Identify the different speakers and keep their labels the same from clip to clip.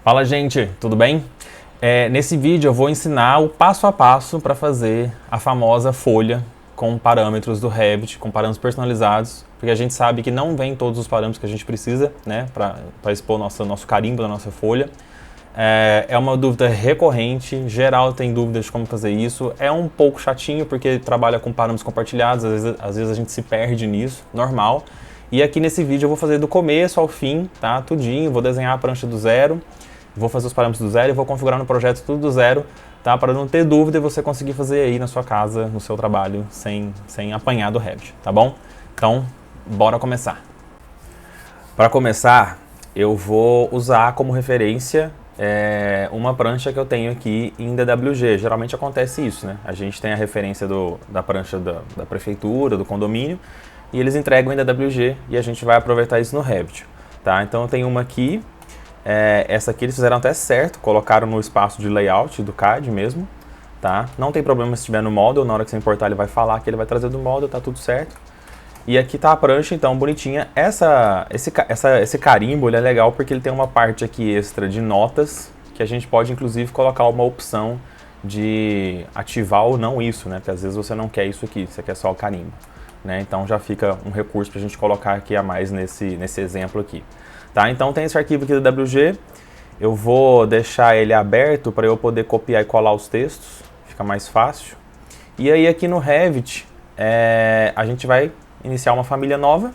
Speaker 1: Fala, gente, tudo bem? Nesse vídeo eu vou ensinar o passo a passo para fazer a famosa folha com parâmetros do Revit, com parâmetros personalizados, porque a gente sabe que não vem todos os parâmetros que a gente precisa, né, para expor nosso carimbo da nossa folha. É uma dúvida recorrente, geral tem dúvidas de como fazer isso. É um pouco chatinho porque trabalha com parâmetros compartilhados, às vezes a gente se perde nisso, normal. E aqui nesse vídeo eu vou fazer do começo ao fim, tá, tudinho, vou desenhar a prancha do zero. Vou fazer os parâmetros do zero e vou configurar no projeto tudo do zero, tá? Para não ter dúvida e você conseguir fazer aí na sua casa, no seu trabalho, sem apanhar do Revit, tá bom? Então, bora começar. Para começar, eu vou usar como referência uma prancha que eu tenho aqui em DWG. Geralmente acontece isso, né? A gente tem a referência da prancha da prefeitura, do condomínio, e eles entregam em DWG e a gente vai aproveitar isso no Revit, tá? Então eu tenho uma aqui. Essa aqui eles fizeram até certo, colocaram no espaço de layout do CAD mesmo, tá? Não tem problema se estiver no model, na hora que você importar ele vai falar que ele vai trazer do model, tá tudo certo. E aqui tá a prancha, então, bonitinha. Esse carimbo, ele é legal porque ele tem uma parte aqui extra de notas, que a gente pode inclusive colocar uma opção de ativar ou não isso, né? Porque às vezes você não quer isso aqui, você quer só o carimbo, né? Então já fica um recurso pra gente colocar aqui a mais nesse exemplo aqui. Tá, então tem esse arquivo aqui do WG, eu vou deixar ele aberto para eu poder copiar e colar os textos, fica mais fácil. E aí aqui no Revit, a gente vai iniciar uma família nova,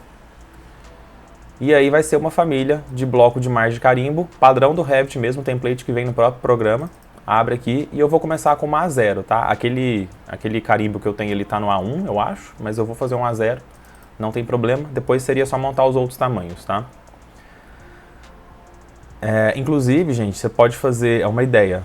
Speaker 1: e aí vai ser uma família de bloco de margem de carimbo, padrão do Revit mesmo, template que vem no próprio programa. Abre aqui e eu vou começar com uma A0, tá? Aquele carimbo que eu tenho ele tá no A1, eu acho, mas eu vou fazer um A0, não tem problema, depois seria só montar os outros tamanhos, tá? Inclusive, gente, você pode fazer, é uma ideia,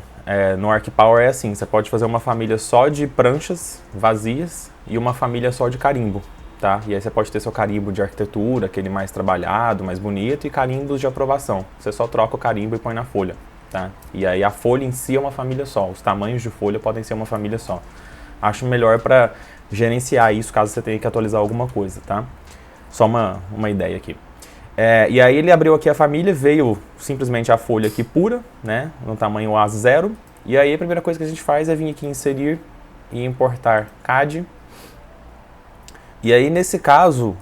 Speaker 1: no ArcPower é assim, você pode fazer uma família só de pranchas vazias e uma família só de carimbo, tá? E aí você pode ter seu carimbo de arquitetura, aquele mais trabalhado, mais bonito, e carimbos de aprovação. Você só troca o carimbo e põe na folha, tá? E aí a folha em si é uma família só, os tamanhos de folha podem ser uma família só. Acho melhor para gerenciar isso caso você tenha que atualizar alguma coisa, tá? Só uma ideia aqui. E aí ele abriu aqui a família, veio simplesmente a folha aqui pura, né, no tamanho A0. E aí a primeira coisa que a gente faz é vir aqui em inserir e importar CAD. E aí nesse caso,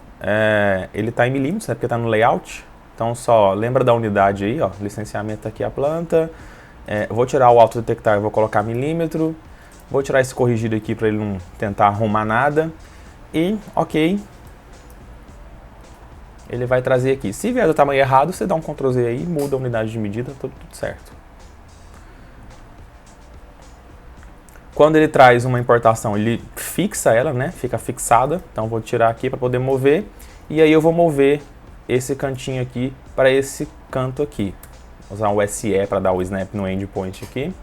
Speaker 1: ele está em milímetros, né, porque está no layout. Então só lembra da unidade aí, ó, licenciamento aqui a planta. Vou tirar o autodetectar, vou colocar milímetro. Vou tirar esse corrigido aqui para ele não tentar arrumar nada. E ok. Ele vai trazer aqui. Se vier do tamanho errado, você dá um Ctrl Z aí, muda a unidade de medida, tudo certo. Quando ele traz uma importação, ele fixa ela, né? Fica fixada. Então vou tirar aqui para poder mover. E aí eu vou mover esse cantinho aqui para esse canto aqui. Vou usar o SE para dar o snap no endpoint aqui.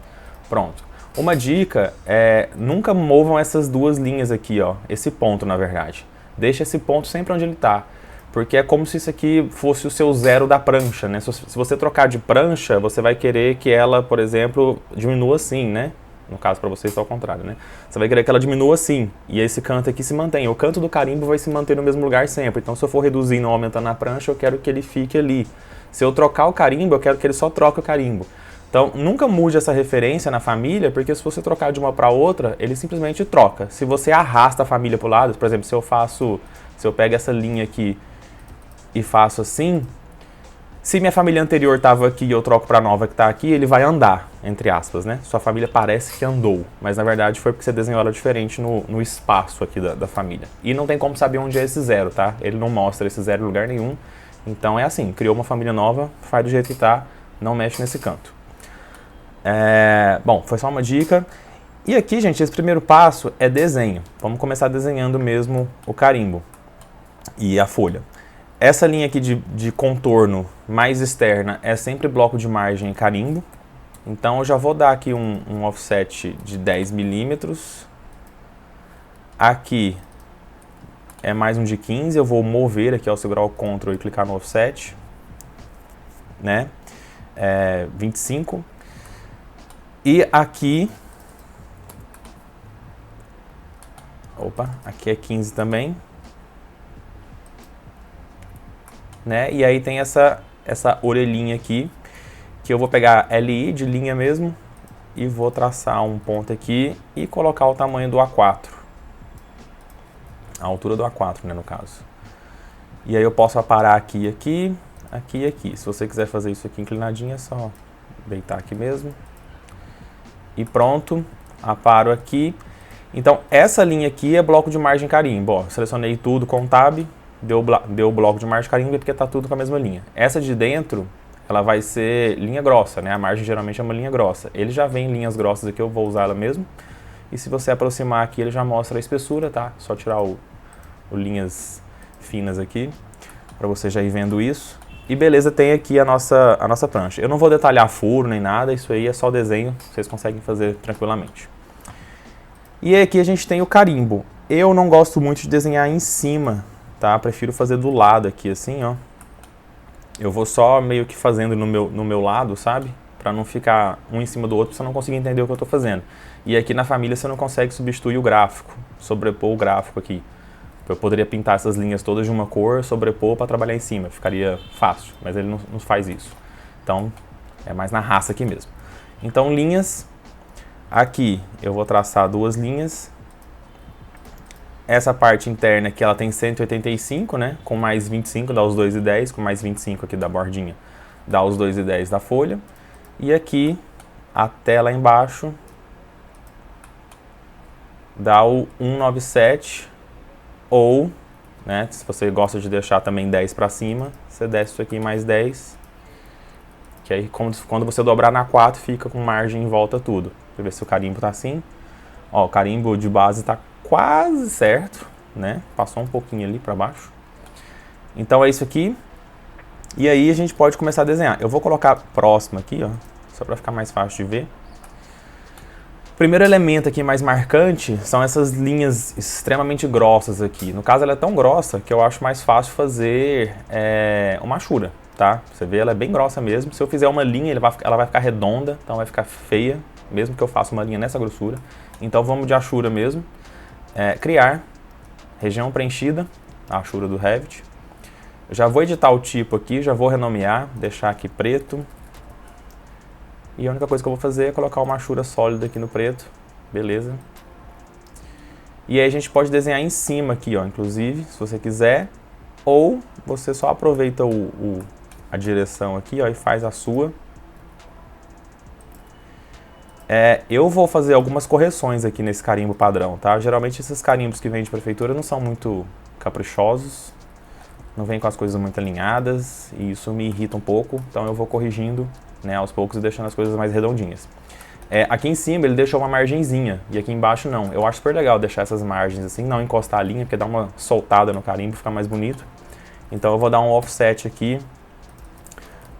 Speaker 1: Pronto. Uma dica é nunca movam essas duas linhas aqui, ó. Esse ponto, na verdade. Deixa esse ponto sempre onde ele está. Porque é como se isso aqui fosse o seu zero da prancha, né? Se você trocar de prancha, você vai querer que ela, por exemplo, diminua assim, né? No caso, para vocês, é ao contrário, né? Você vai querer que ela diminua assim, e esse canto aqui se mantenha. O canto do carimbo vai se manter no mesmo lugar sempre. Então, se eu for reduzindo ou aumentando a prancha, eu quero que ele fique ali. Se eu trocar o carimbo, eu quero que ele só troque o carimbo. Então, nunca mude essa referência na família, porque se você trocar de uma para outra, ele simplesmente troca. Se você arrasta a família para o lado, por exemplo, se eu pego essa linha aqui e faço assim, se minha família anterior estava aqui e eu troco para a nova que está aqui, ele vai andar, entre aspas, né? Sua família parece que andou, mas na verdade foi porque você desenhou ela diferente no espaço aqui da família. E não tem como saber onde é esse zero, tá? Ele não mostra esse zero em lugar nenhum. Então é assim, criou uma família nova, faz do jeito que tá, não mexe nesse canto. Bom, foi só uma dica. E aqui, gente, esse primeiro passo é desenho. Vamos começar desenhando mesmo o carimbo e a folha. Essa linha aqui de contorno mais externa é sempre bloco de margem e carimbo. Então eu já vou dar aqui um offset de 10 milímetros. Aqui é mais um de 15, eu vou mover aqui ao segurar o Ctrl e clicar no offset, né? 25. E aqui, aqui é 15 também. Né? E aí tem essa orelhinha aqui, que eu vou pegar LI de linha mesmo e vou traçar um ponto aqui e colocar o tamanho do A4. A altura do A4, né, no caso. E aí eu posso aparar aqui, aqui, aqui e aqui. Se você quiser fazer isso aqui inclinadinho, é só deitar aqui mesmo. E pronto, aparo aqui. Então, essa linha aqui é bloco de margem carimbo. Ó, selecionei tudo com Tab, deu bloco de margem carimbo porque está tudo com a mesma linha. Essa de dentro, ela vai ser linha grossa, né? A margem geralmente é uma linha grossa. Ele já vem em linhas grossas aqui, eu vou usar ela mesmo. E se você aproximar aqui, ele já mostra a espessura, tá? Só tirar o linhas finas aqui, para você já ir vendo isso. E beleza, tem aqui a nossa prancha. Eu não vou detalhar furo nem nada, isso aí é só desenho, vocês conseguem fazer tranquilamente. E aqui a gente tem o carimbo. Eu não gosto muito de desenhar em cima, tá? Prefiro fazer do lado aqui, assim, ó. Eu vou só meio que fazendo no meu lado, sabe? Pra não ficar um em cima do outro, pra você não conseguir entender o que eu tô fazendo. E aqui na família você não consegue substituir o gráfico, sobrepor o gráfico aqui. Eu poderia pintar essas linhas todas de uma cor, sobrepor para trabalhar em cima, ficaria fácil, mas ele não faz isso. Então, é mais na raça aqui mesmo. Então, linhas, aqui eu vou traçar duas linhas. Essa parte interna aqui, ela tem 185, né, com mais 25 dá os 2,10, com mais 25 aqui da bordinha dá os 2,10 da folha. E aqui, até lá embaixo, dá o 197. Ou, né, se você gosta de deixar também 10 para cima, você desce isso aqui mais 10. Que aí quando você dobrar na 4, fica com margem em volta tudo. Deixa eu ver se o carimbo tá assim. Ó, o carimbo de base tá quase certo, né? Passou um pouquinho ali para baixo. Então é isso aqui. E aí a gente pode começar a desenhar. Eu vou colocar próximo aqui, ó, só para ficar mais fácil de ver. O primeiro elemento aqui mais marcante são essas linhas extremamente grossas aqui. No caso ela é tão grossa que eu acho mais fácil fazer uma achura, tá? Você vê, ela é bem grossa mesmo. Se eu fizer uma linha, ela vai ficar redonda, então vai ficar feia, mesmo que eu faça uma linha nessa grossura. Então vamos de achura mesmo. Criar, região preenchida, a achura do Revit. Eu já vou editar o tipo aqui, já vou renomear, deixar aqui preto. E a única coisa que eu vou fazer é colocar uma achura sólida aqui no preto. Beleza. E aí a gente pode desenhar em cima aqui, ó, inclusive, se você quiser. Ou você só aproveita a direção aqui, ó, e faz a sua. Eu vou fazer algumas correções aqui nesse carimbo padrão, tá? Geralmente esses carimbos que vêm de prefeitura não são muito caprichosos. Não vem com as coisas muito alinhadas. E isso me irrita um pouco. Então eu vou corrigindo, né, aos poucos e deixando as coisas mais redondinhas. Aqui em cima ele deixou uma margenzinha e aqui embaixo não. Eu acho super legal deixar essas margens assim, não encostar a linha, porque dá uma soltada no carimbo, fica mais bonito. Então eu vou dar um offset aqui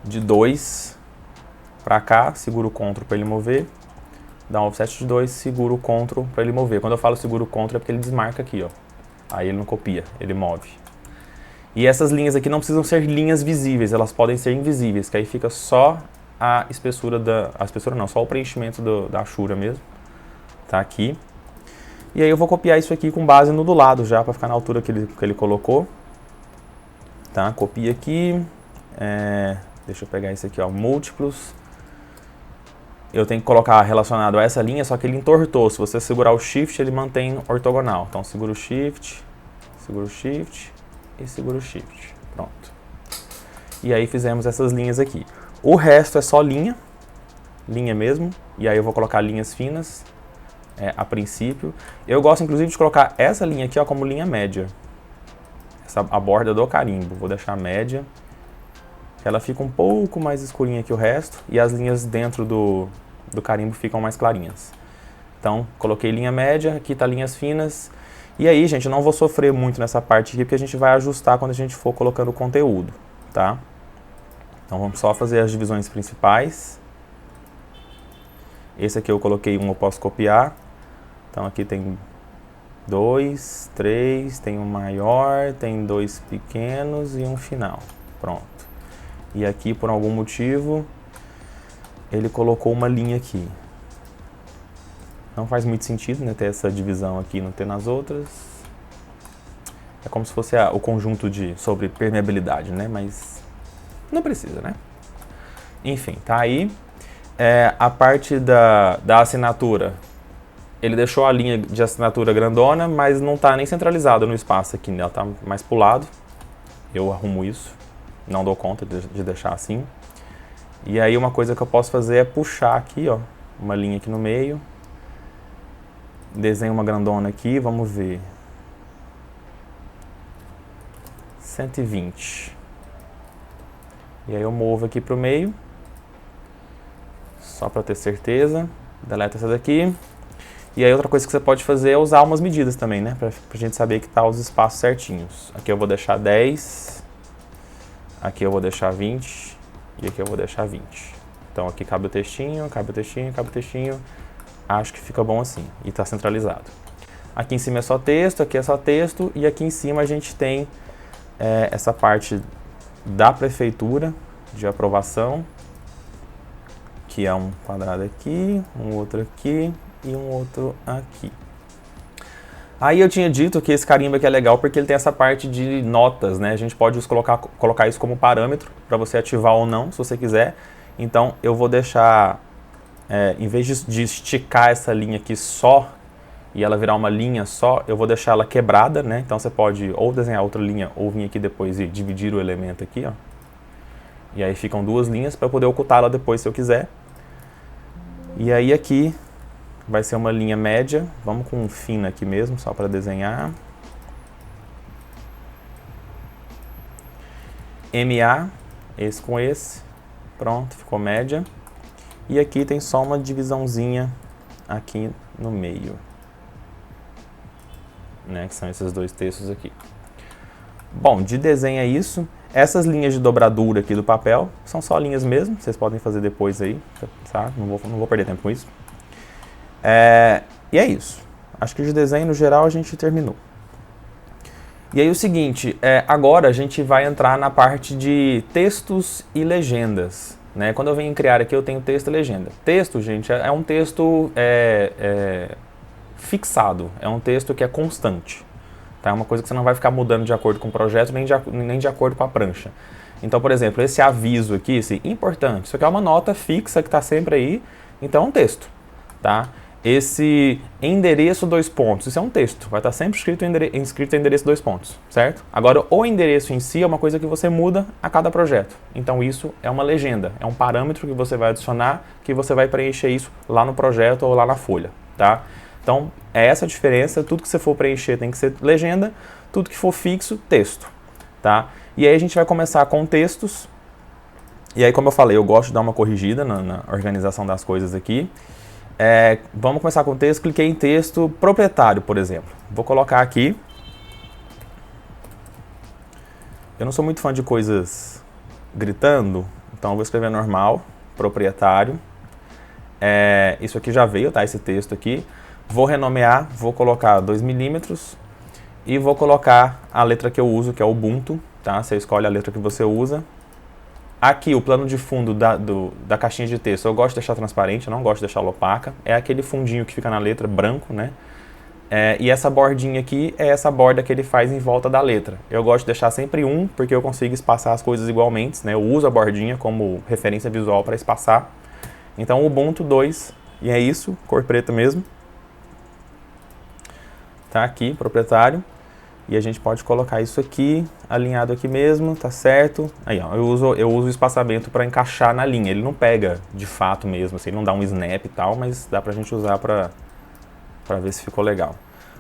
Speaker 1: de 2 para cá, seguro o CTRL para ele mover. Dá um offset de 2, seguro o CTRL para ele mover. Quando eu falo seguro o CTRL é porque ele desmarca aqui, ó. Aí ele não copia, ele move. E essas linhas aqui não precisam ser linhas visíveis, elas podem ser invisíveis, que aí fica só a espessura só o preenchimento da achura mesmo, tá aqui. E aí eu vou copiar isso aqui com base no do lado já, para ficar na altura que ele colocou. Tá, copia aqui, deixa eu pegar esse aqui, ó, múltiplos. Eu tenho que colocar relacionado a essa linha, só que ele entortou, se você segurar o Shift ele mantém ortogonal. Então segura o Shift e segura o Shift, pronto. E aí fizemos essas linhas aqui. O resto é só linha mesmo, e aí eu vou colocar linhas finas a princípio. Eu gosto inclusive de colocar essa linha aqui, ó, como linha média. A borda do carimbo, vou deixar média. Ela fica um pouco mais escurinha que o resto, e as linhas dentro do carimbo ficam mais clarinhas. Então, coloquei linha média, aqui tá linhas finas. E aí, gente, eu não vou sofrer muito nessa parte aqui, porque a gente vai ajustar quando a gente for colocando o conteúdo, tá? Então vamos só fazer as divisões principais. Esse aqui eu coloquei um, eu posso copiar. Então aqui tem 2, 3, tem um maior, tem 2 pequenos e um final. Pronto. E aqui, por algum motivo, ele colocou uma linha aqui. Não faz muito sentido, né, ter essa divisão aqui e não ter nas outras. É como se fosse o conjunto sobre permeabilidade, né? Mas não precisa, né? Enfim, tá aí. A parte da assinatura, ele deixou a linha de assinatura grandona, mas não está nem centralizada no espaço aqui, né? Ela está mais pro lado. Eu arrumo isso, não dou conta de deixar assim. E aí uma coisa que eu posso fazer é puxar aqui, ó, uma linha aqui no meio. Desenho uma grandona aqui, vamos ver. 120. E aí eu movo aqui pro meio. Só para ter certeza. Deleta essa daqui. E aí outra coisa que você pode fazer é usar umas medidas também, né? Pra gente saber que tá os espaços certinhos. Aqui eu vou deixar 10. Aqui eu vou deixar 20. E aqui eu vou deixar 20. Então aqui cabe o textinho, cabe o textinho, cabe o textinho. Acho que fica bom assim. E tá centralizado. Aqui em cima é só texto, aqui é só texto. E aqui em cima a gente tem essa parte da prefeitura de aprovação. Que é um quadrado aqui, um outro aqui e um outro aqui. Aí eu tinha dito que esse carimbo aqui é legal porque ele tem essa parte de notas, né? A gente pode colocar isso como parâmetro para você ativar ou não, se você quiser. Então eu vou deixar, em vez de esticar essa linha aqui só e ela virar uma linha só, eu vou deixar ela quebrada, né? Então você pode ou desenhar outra linha ou vir aqui depois e dividir o elemento aqui, ó. E aí ficam duas linhas para poder ocultá-la depois se eu quiser. E aí aqui vai ser uma linha média, vamos com um fino aqui mesmo, só para desenhar. MA, esse com esse, pronto, ficou média. E aqui tem só uma divisãozinha aqui no meio, né, que são esses dois textos aqui. Bom, de desenho é isso. Essas linhas de dobradura aqui do papel são só linhas mesmo, vocês podem fazer depois aí, tá? Não vou perder tempo com isso. E é isso. Acho que de desenho, no geral, a gente terminou. E aí o seguinte, agora a gente vai entrar na parte de textos e legendas, né? Quando eu venho criar aqui, eu tenho texto e legenda. Texto, gente, é um texto fixado, é um texto que é constante. Tá? É uma coisa que você não vai ficar mudando de acordo com o projeto, nem de acordo com a prancha. Então, por exemplo, esse aviso aqui, esse importante, isso aqui é uma nota fixa que está sempre aí, então é um texto. Tá? Esse endereço 2 pontos, isso é um texto, vai estar sempre escrito endereço 2 pontos, certo? Agora, o endereço em si é uma coisa que você muda a cada projeto. Então isso é uma legenda, é um parâmetro que você vai adicionar, que você vai preencher isso lá no projeto ou lá na folha, tá? Então, é essa a diferença, tudo que você for preencher tem que ser legenda, tudo que for fixo, texto, tá? E aí a gente vai começar com textos, e aí como eu falei, eu gosto de dar uma corrigida na organização das coisas aqui. Vamos começar com texto, cliquei em texto proprietário, por exemplo. Vou colocar aqui. Eu não sou muito fã de coisas gritando, então eu vou escrever normal, proprietário. Isso aqui já veio, tá? Esse texto aqui. Vou renomear, vou colocar 2 milímetros e vou colocar a letra que eu uso, que é o Ubuntu, tá? Você escolhe a letra que você usa. Aqui, o plano de fundo da caixinha de texto, eu gosto de deixar transparente, eu não gosto de deixar opaca. É aquele fundinho que fica na letra, branco, né? E essa bordinha aqui é essa borda que ele faz em volta da letra. Eu gosto de deixar sempre 1, porque eu consigo espaçar as coisas igualmente, né? Eu uso a bordinha como referência visual para espaçar. Então, Ubuntu 2, e é isso, cor preta mesmo. Tá aqui, proprietário. E a gente pode colocar isso aqui, alinhado aqui mesmo, tá certo? Aí, ó, eu uso o espaçamento para encaixar na linha. Ele não pega de fato mesmo, assim, não dá um snap e tal, mas dá pra gente usar para ver se ficou legal.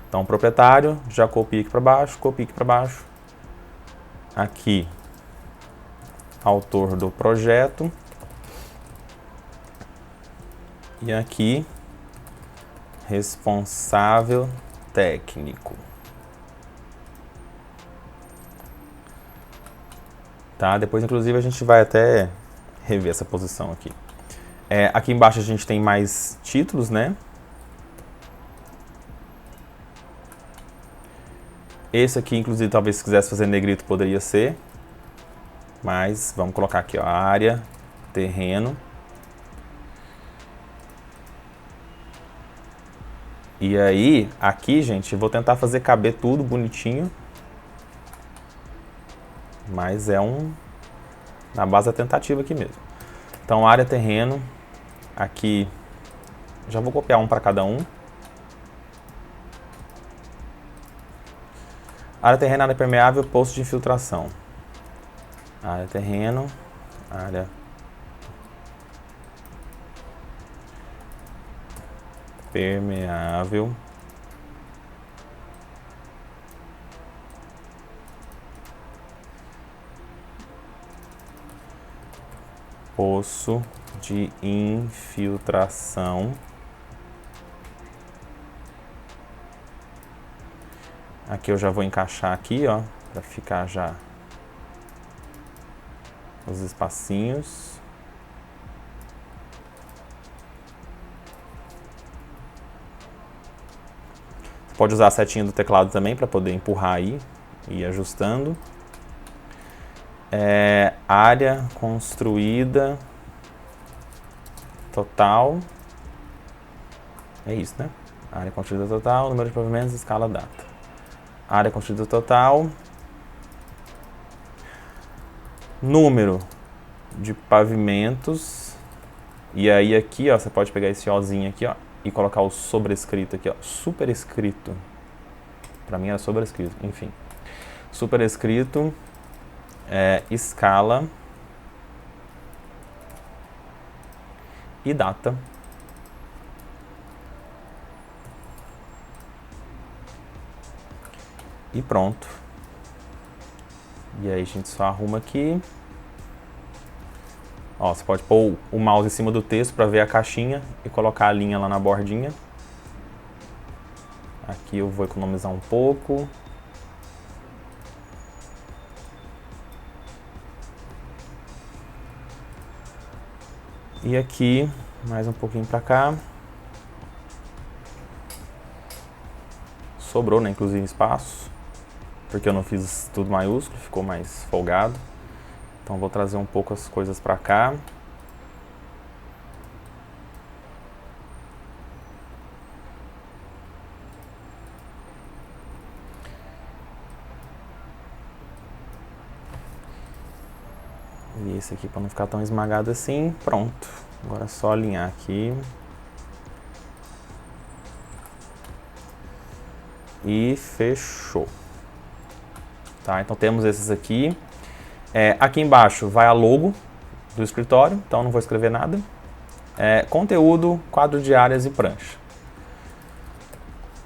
Speaker 1: Então, proprietário, já copio aqui para baixo. Aqui, autor do projeto. E aqui, responsável técnico. Tá? Depois, inclusive, a gente vai até rever essa posição aqui. Aqui embaixo a gente tem mais títulos, né? Esse aqui, inclusive, talvez se quisesse fazer negrito poderia ser. Mas vamos colocar aqui, ó, área, terreno. E aí, aqui, gente, vou tentar fazer caber tudo bonitinho. Mas na base da tentativa aqui mesmo. Então, área terreno, aqui, já vou copiar um para cada um. Área terreno, área permeável, poço de infiltração. Área terreno, área permeável, poço de infiltração. Aqui eu já vou encaixar aqui, ó, para ficar já os espacinhos. Você pode usar a setinha do teclado também para poder empurrar aí e ir ajustando. Área construída total. É isso, né? Área construída total, número de pavimentos, escala, data. Área construída total. Número de pavimentos. E aí aqui, ó, você pode pegar esse Ozinho aqui, ó, e colocar o sobrescrito aqui, ó, superescrito. Pra mim era sobrescrito, enfim. Superescrito, escala e data. E pronto. E aí a gente só arruma aqui. Ó, você pode pôr o mouse em cima do texto para ver a caixinha e colocar a linha lá na bordinha. Aqui eu vou economizar um pouco. E aqui, mais um pouquinho para cá. Sobrou, né, inclusive espaço, porque eu não fiz tudo maiúsculo, ficou mais folgado. Então vou trazer um pouco as coisas para cá. E esse aqui para não ficar tão esmagado assim, pronto. Agora é só alinhar aqui. E fechou. Tá, então temos esses aqui. Aqui embaixo vai a logo do escritório, então não vou escrever nada. Conteúdo, quadro de áreas e prancha.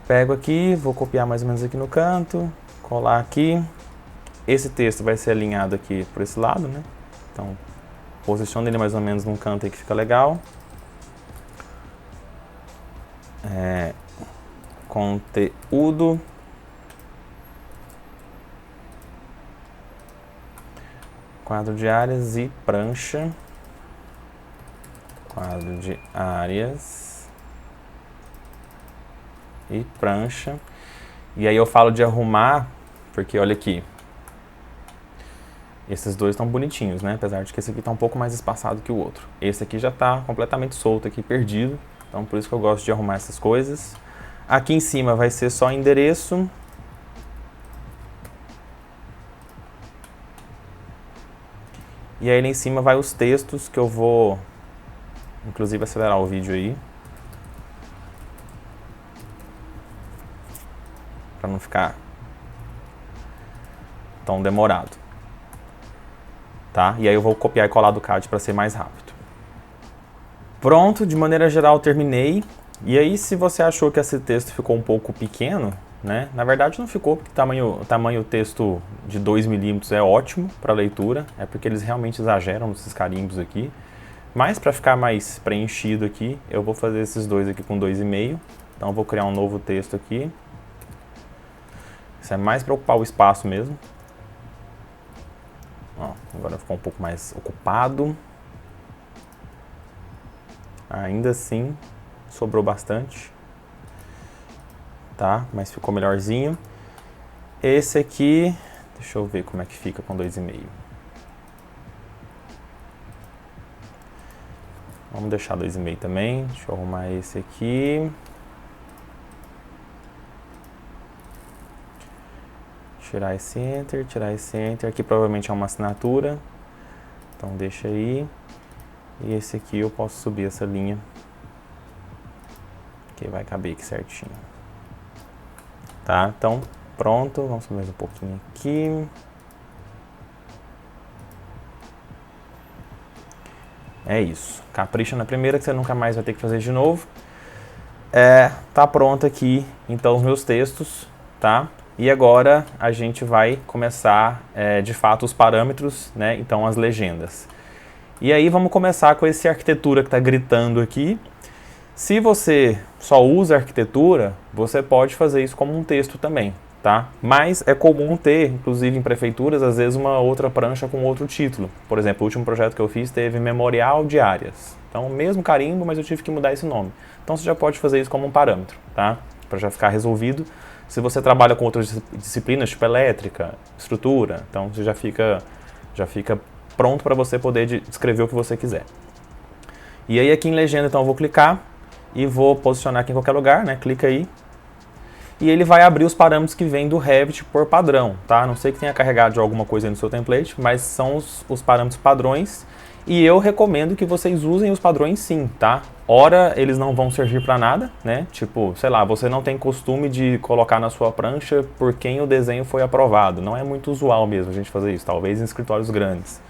Speaker 1: Pego aqui, vou copiar mais ou menos aqui no canto, colar aqui. Esse texto vai ser alinhado aqui por esse lado, né? Então, posiciona ele mais ou menos num canto aí que fica legal. Conteúdo. Quadro de áreas e prancha. Quadro de áreas e prancha. E aí eu falo de arrumar, porque olha aqui. Esses dois estão bonitinhos, né? Apesar de que esse aqui está um pouco mais espaçado que o outro. Esse aqui já está completamente solto aqui, perdido. Então por isso que eu gosto de arrumar essas coisas. Aqui em cima vai ser só endereço. E aí lá em cima vai os textos que eu vou, inclusive, acelerar o vídeo aí. Para não ficar tão demorado. Tá? E aí eu vou copiar e colar do CAD para ser mais rápido. Pronto, de maneira geral terminei. E aí se você achou que esse texto ficou um pouco pequeno, né? Na verdade não ficou, porque o tamanho texto de 2 milímetros é ótimo para leitura. É porque eles realmente exageram nesses carimbos aqui. Mas para ficar mais preenchido aqui, eu vou fazer esses dois aqui com 2,5. Então eu vou criar um novo texto aqui. Isso é mais para ocupar o espaço mesmo. Ó, agora ficou um pouco mais ocupado. Ainda assim, sobrou bastante. Tá? Mas ficou melhorzinho. Esse aqui, deixa eu ver como é que fica com 2,5. Vamos deixar 2,5 também. Deixa eu arrumar esse aqui. Tirar esse Enter, tirar esse Enter. Aqui provavelmente é uma assinatura. Então deixa aí. E esse aqui eu posso subir essa linha, que vai caber aqui certinho. Tá, então pronto, vamos subir mais um pouquinho aqui. É isso, capricha na primeira que você nunca mais vai ter que fazer de novo. Tá pronto aqui, então, os meus textos, tá? E agora a gente vai começar, de fato, os parâmetros, né? Então, as legendas. E aí vamos começar com esse arquitetura que está gritando aqui. Se você só usa arquitetura, você pode fazer isso como um texto também, tá? Mas é comum ter, inclusive em prefeituras, às vezes uma outra prancha com outro título. Por exemplo, o último projeto que eu fiz teve Memorial de Áreas. Então, mesmo carimbo, mas eu tive que mudar esse nome. Então, você já pode fazer isso como um parâmetro, tá? Para já ficar resolvido. Se você trabalha com outras disciplinas, tipo elétrica, estrutura, então você já fica pronto para você poder escrever o que você quiser. E aí aqui em legenda, então, eu vou clicar e vou posicionar aqui em qualquer lugar, né? Clica aí. E ele vai abrir os parâmetros que vêm do Revit por padrão, tá? A não sei que tenha carregado de alguma coisa aí no seu template, mas são os parâmetros padrões. E eu recomendo que vocês usem os padrões sim, tá? Ora, eles não vão servir para nada, né? Tipo, sei lá, você não tem costume de colocar na sua prancha por quem o desenho foi aprovado. Não é muito usual mesmo a gente fazer isso, talvez em escritórios grandes.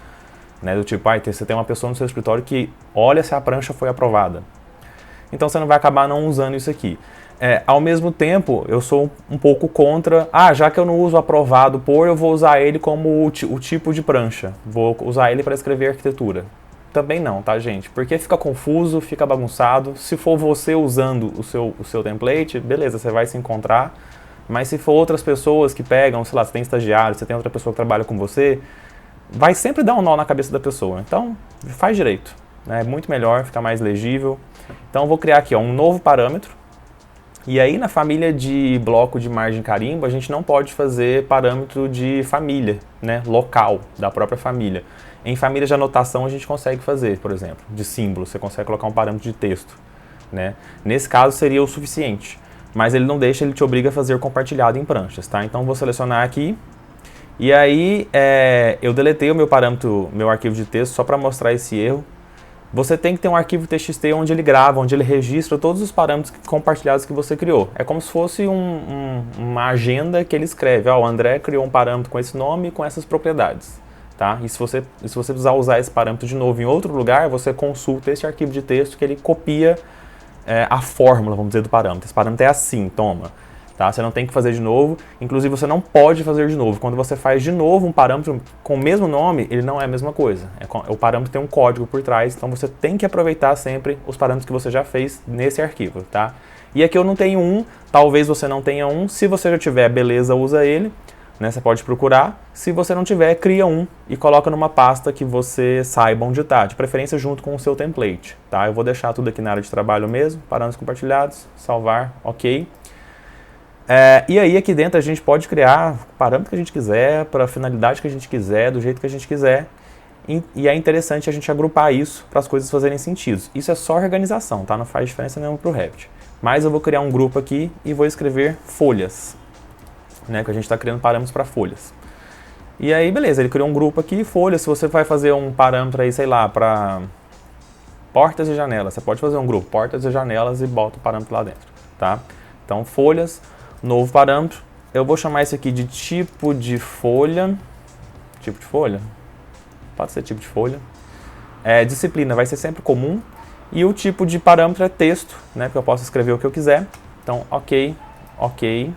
Speaker 1: Né? Do tipo, você tem uma pessoa no seu escritório que olha se a prancha foi aprovada. Então você não vai acabar não usando isso aqui. Ao mesmo tempo, eu sou um pouco contra, já que eu não uso aprovado por, eu vou usar ele como o tipo de prancha. Vou usar ele para escrever arquitetura. Também não, tá, gente? Porque fica confuso, fica bagunçado. Se for você usando o seu template, beleza, você vai se encontrar. Mas se for outras pessoas que pegam, sei lá, você tem estagiário, você tem outra pessoa que trabalha com você, vai sempre dar um nó na cabeça da pessoa. Então, faz direito. É muito melhor, fica mais legível. Então, eu vou criar aqui um novo parâmetro. E aí, na família de bloco de margem carimbo, a gente não pode fazer parâmetro de família, né, local, da própria família. Em família de anotação, a gente consegue fazer, por exemplo, de símbolo, você consegue colocar um parâmetro de texto. Né? Nesse caso, seria o suficiente, mas ele não deixa, ele te obriga a fazer compartilhado em pranchas. Tá? Então, vou selecionar aqui, e aí eu deletei o meu parâmetro, meu arquivo de texto, só para mostrar esse erro. Você tem que ter um arquivo TXT onde ele grava, onde ele registra todos os parâmetros compartilhados que você criou. É como se fosse uma agenda que ele escreve. O André criou um parâmetro com esse nome e com essas propriedades. Tá? E se você precisar usar esse parâmetro de novo em outro lugar, você consulta esse arquivo de texto que ele copia a fórmula, vamos dizer, do parâmetro. Esse parâmetro é assim, toma. Tá? Você não tem que fazer de novo, inclusive você não pode fazer de novo. Quando você faz de novo um parâmetro com o mesmo nome, ele não é a mesma coisa. O parâmetro tem um código por trás, então você tem que aproveitar sempre os parâmetros que você já fez nesse arquivo. Tá? E aqui eu não tenho um, talvez você não tenha um. Se você já tiver, beleza, usa ele. Né? Você pode procurar. Se você não tiver, cria um e coloca numa pasta que você saiba onde está, de preferência junto com o seu template. Tá? Eu vou deixar tudo aqui na área de trabalho mesmo, parâmetros compartilhados, salvar, ok. E aí aqui dentro a gente pode criar o parâmetro que a gente quiser, para a finalidade que a gente quiser, do jeito que a gente quiser. E é interessante a gente agrupar isso para as coisas fazerem sentido. Isso é só organização, tá? Não faz diferença nenhuma para o Revit. Mas eu vou criar um grupo aqui e vou escrever folhas, né? Que a gente está criando parâmetros para folhas. E aí, beleza, ele criou um grupo aqui, folhas. Se você vai fazer um parâmetro aí, sei lá, para portas e janelas, você pode fazer um grupo, portas e janelas, e bota o parâmetro lá dentro, tá? Então, folhas. Novo parâmetro, eu vou chamar isso aqui de tipo de folha. Tipo de folha? Pode ser tipo de folha. Disciplina vai ser sempre comum. E o tipo de parâmetro é texto, né? Porque eu posso escrever o que eu quiser. Então, ok, ok,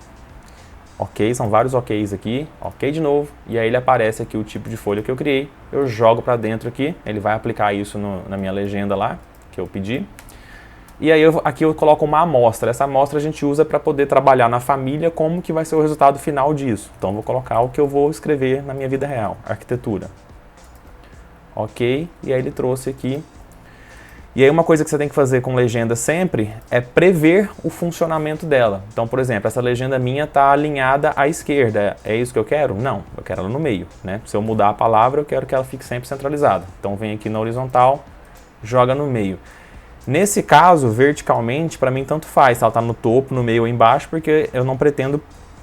Speaker 1: ok, são vários oks aqui. Ok de novo. E aí ele aparece aqui o tipo de folha que eu criei. Eu jogo para dentro aqui. Ele vai aplicar isso na minha legenda lá, que eu pedi. E aí aqui eu coloco uma amostra. Essa amostra a gente usa para poder trabalhar na família como que vai ser o resultado final disso. Então vou colocar o que eu vou escrever na minha vida real, arquitetura. Ok, e aí ele trouxe aqui. E aí uma coisa que você tem que fazer com legenda sempre é prever o funcionamento dela. Então, por exemplo, essa legenda minha está alinhada à esquerda. É isso que eu quero? Não, eu quero ela no meio. Né? Se eu mudar a palavra, eu quero que ela fique sempre centralizada. Então vem aqui na horizontal, joga no meio. Nesse caso, verticalmente, para mim tanto faz, ela está no topo, no meio ou embaixo, porque eu não pretendo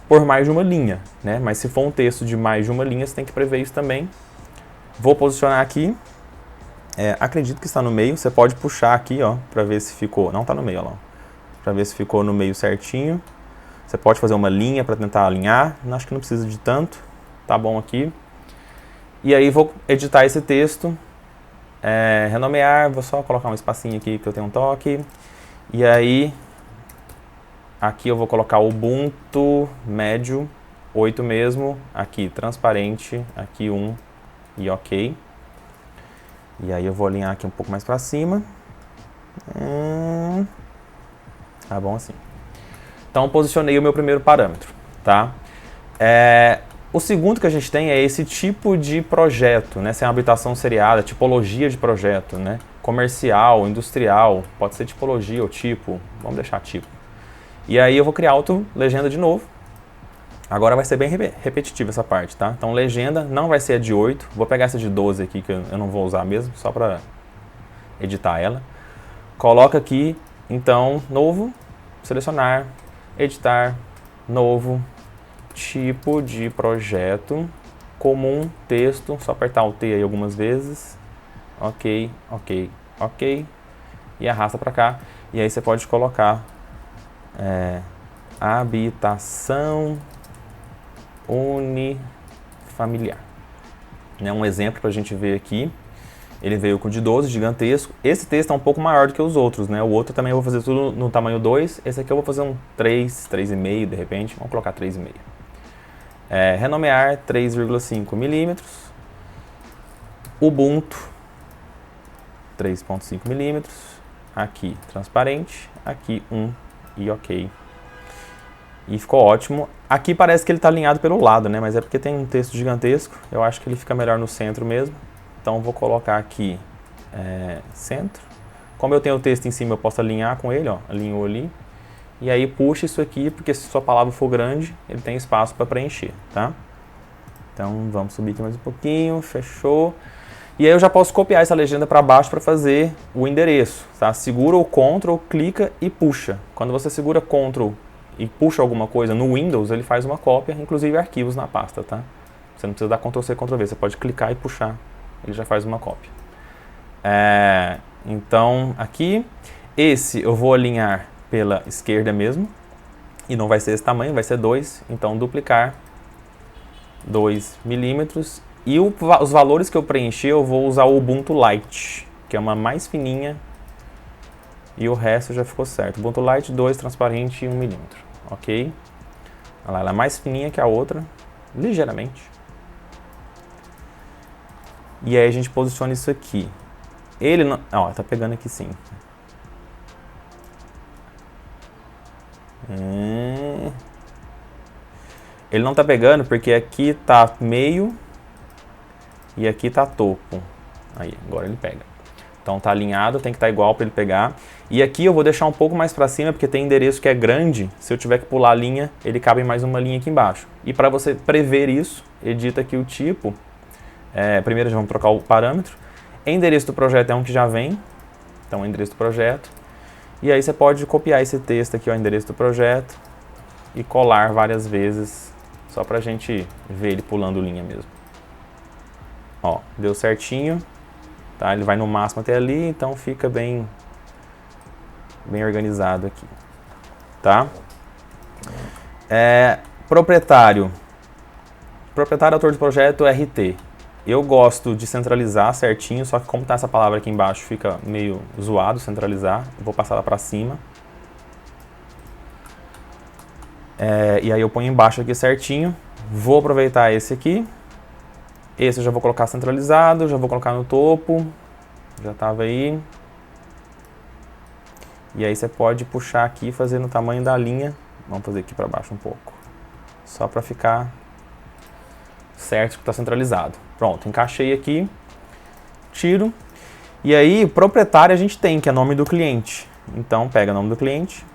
Speaker 1: pôr mais de uma linha, né? Mas se for um texto de mais de uma linha, você tem que prever isso também. Vou posicionar aqui. Acredito que está no meio. Você pode puxar aqui, ó, para ver se ficou. Não está no meio, ó lá. Para ver se ficou no meio certinho. Você pode fazer uma linha para tentar alinhar. Acho que não precisa de tanto. Tá bom aqui. E aí vou editar esse texto. Renomear. Vou só colocar um espacinho aqui que eu tenho um toque. E aí, aqui eu vou colocar Ubuntu médio 8 mesmo. Aqui transparente. Aqui 1 e ok. E aí eu vou alinhar aqui um pouco mais para cima. Tá bom assim. Então posicionei o meu primeiro parâmetro, tá? O segundo que a gente tem é esse tipo de projeto, né? Se é uma habilitação seriada, tipologia de projeto, né? Comercial, industrial, pode ser tipologia ou tipo, vamos deixar tipo. E aí eu vou criar auto-legenda de novo. Agora vai ser bem repetitivo essa parte, tá? Então legenda não vai ser a de 8, vou pegar essa de 12 aqui que eu não vou usar mesmo, só para editar ela. Coloca aqui, então, novo, selecionar, editar, novo, tipo de projeto, comum, texto, só apertar o T aí algumas vezes, ok, ok, ok, e arrasta para cá. E aí você pode colocar habitação unifamiliar. Um exemplo para a gente ver aqui. Ele veio com o de 12, gigantesco. Esse texto é um pouco maior do que os outros, né? O outro também eu vou fazer tudo no tamanho 2. Esse aqui eu vou fazer um 3, 3,5 de repente. Vamos colocar 3,5. Renomear 3,5 milímetros. Ubuntu 3,5 milímetros. Aqui transparente. Aqui 1 e ok. E ficou ótimo. Aqui parece que ele está alinhado pelo lado, né? Mas é porque tem um texto gigantesco. Eu acho que ele fica melhor no centro mesmo. Então vou colocar aqui centro. Como eu tenho o texto em cima, eu posso alinhar com ele, ó. Alinhou ali. E aí puxa isso aqui, porque se sua palavra for grande, ele tem espaço para preencher, tá? Então vamos subir aqui mais um pouquinho. Fechou. E aí eu já posso copiar essa legenda para baixo para fazer o endereço, tá? Segura o Ctrl, clica e puxa. Quando você segura Ctrl e puxa alguma coisa no Windows, ele faz uma cópia, inclusive arquivos na pasta, tá? Você não precisa dar Ctrl+C, Ctrl+V, você pode clicar e puxar, ele já faz uma cópia. Então, aqui, esse eu vou alinhar pela esquerda mesmo, e não vai ser esse tamanho, vai ser 2, então duplicar 2 milímetros, e os valores que eu preenchi eu vou usar o Ubuntu Lite, que é uma mais fininha, e o resto já ficou certo. Ubuntu Lite 2, transparente e 1 milímetro. Ok? Olha lá, ela é mais fininha que a outra, ligeiramente. E aí a gente posiciona isso aqui. Ele não... Ó, tá pegando aqui sim. Ele não tá pegando porque aqui tá meio e aqui tá topo. Aí, agora ele pega. Então tá alinhado, tem que estar igual para ele pegar. E aqui eu vou deixar um pouco mais para cima, porque tem endereço que é grande. Se eu tiver que pular a linha, ele cabe mais uma linha aqui embaixo. E para você prever isso, edita aqui o tipo. Primeiro já vamos trocar o parâmetro. Endereço do projeto é um que já vem. Então, endereço do projeto. E aí você pode copiar esse texto aqui, o endereço do projeto, e colar várias vezes, só para a gente ver ele pulando linha mesmo. Ó, deu certinho. Tá? Ele vai no máximo até ali, então fica bem organizado aqui. Tá? Proprietário. Proprietário, autor do projeto, RT. Eu gosto de centralizar certinho, só que como tá essa palavra aqui embaixo, fica meio zoado centralizar. Eu vou passar ela para cima. E aí eu ponho embaixo aqui certinho. Vou aproveitar esse aqui. Esse eu já vou colocar centralizado, já vou colocar no topo. Já estava aí. E aí você pode puxar aqui e fazer no tamanho da linha. Vamos fazer aqui para baixo um pouco. Só para ficar certo que está centralizado. Pronto, encaixei aqui. Tiro. E aí, proprietário a gente tem, que é nome do cliente. Então, pega o nome do cliente.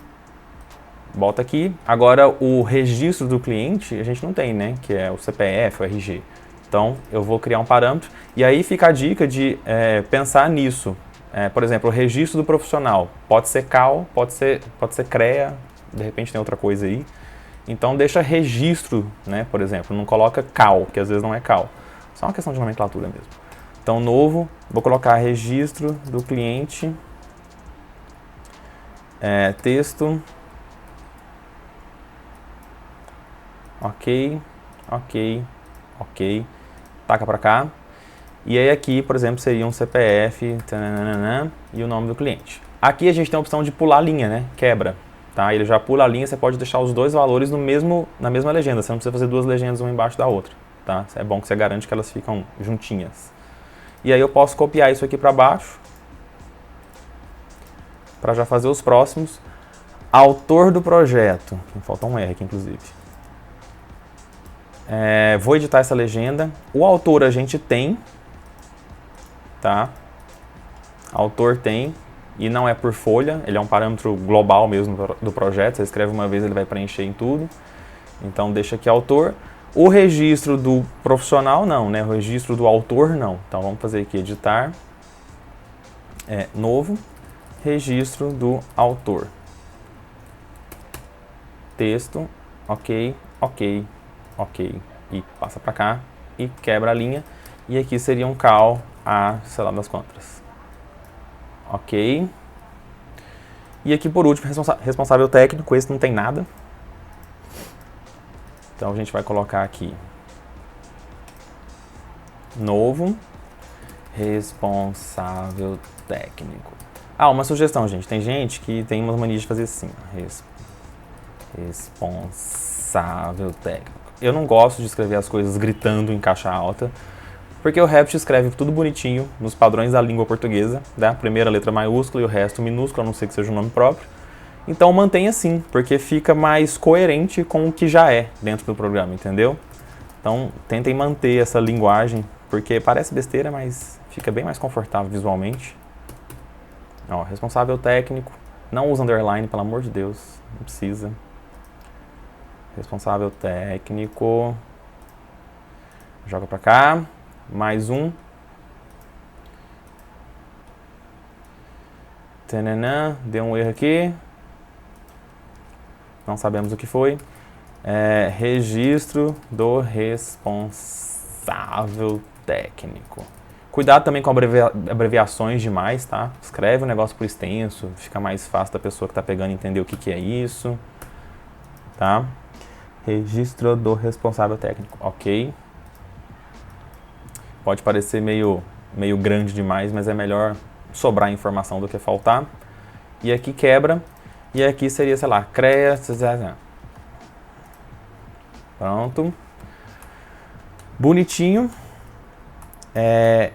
Speaker 1: Bota aqui. Agora, o registro do cliente, a gente não tem, né? Que é o CPF, o RG. Então, eu vou criar um parâmetro. E aí fica a dica de pensar nisso. Por exemplo, o registro do profissional. Pode ser CAL, pode ser CREA, de repente tem outra coisa aí. Então, deixa registro, né? Por exemplo, não coloca CAL, que às vezes não é CAL. Só uma questão de nomenclatura mesmo. Então, novo, vou colocar registro do cliente, texto, ok, taca pra cá. E aí aqui, por exemplo, seria um CPF tananana, e o nome do cliente. Aqui a gente tem a opção de pular a linha, né? Quebra. Tá? Ele já pula a linha, você pode deixar os dois valores na mesma legenda. Você não precisa fazer duas legendas uma embaixo da outra. Tá? É bom que você garante que elas ficam juntinhas. E aí eu posso copiar isso aqui para baixo, para já fazer os próximos. Autor do projeto. Falta um R aqui, inclusive. Vou editar essa legenda. O autor a gente tem. Tá? Autor tem. E não é por folha. Ele é um parâmetro global mesmo do projeto. Você escreve uma vez, ele vai preencher em tudo. Então deixa aqui autor. O registro do profissional não, né? O registro do autor não. Então vamos fazer aqui editar. Novo. Registro do autor. Texto. Ok. E passa para cá e quebra a linha. E aqui seria um cal a, sei lá das quantas. Ok. E aqui por último, responsável técnico, esse não tem nada. Então a gente vai colocar aqui. Novo. Responsável técnico. Uma sugestão, gente. Tem gente que tem umas manias de fazer assim. Responsável técnico. Eu não gosto de escrever as coisas gritando em caixa alta, porque o Revit escreve tudo bonitinho, nos padrões da língua portuguesa, né? Primeira letra maiúscula e o resto minúsculo, a não ser que seja um nome próprio. Então mantenha assim, porque fica mais coerente com o que já é dentro do programa, entendeu? Então tentem manter essa linguagem, porque parece besteira, mas fica bem mais confortável visualmente. Responsável técnico, não usa underline, pelo amor de Deus, não precisa. Responsável técnico, joga pra cá, mais um. Tananã, deu um erro aqui. Não sabemos o que foi. Registro do responsável técnico. Cuidado também com abreviações demais, tá? Escreve o negócio por extenso, fica mais fácil da pessoa que está pegando entender o que é isso. Tá? Registro do responsável técnico. Ok. Pode parecer meio grande demais, mas é melhor sobrar informação do que faltar. E aqui quebra. E aqui seria, sei lá, CREA. Pronto. Bonitinho.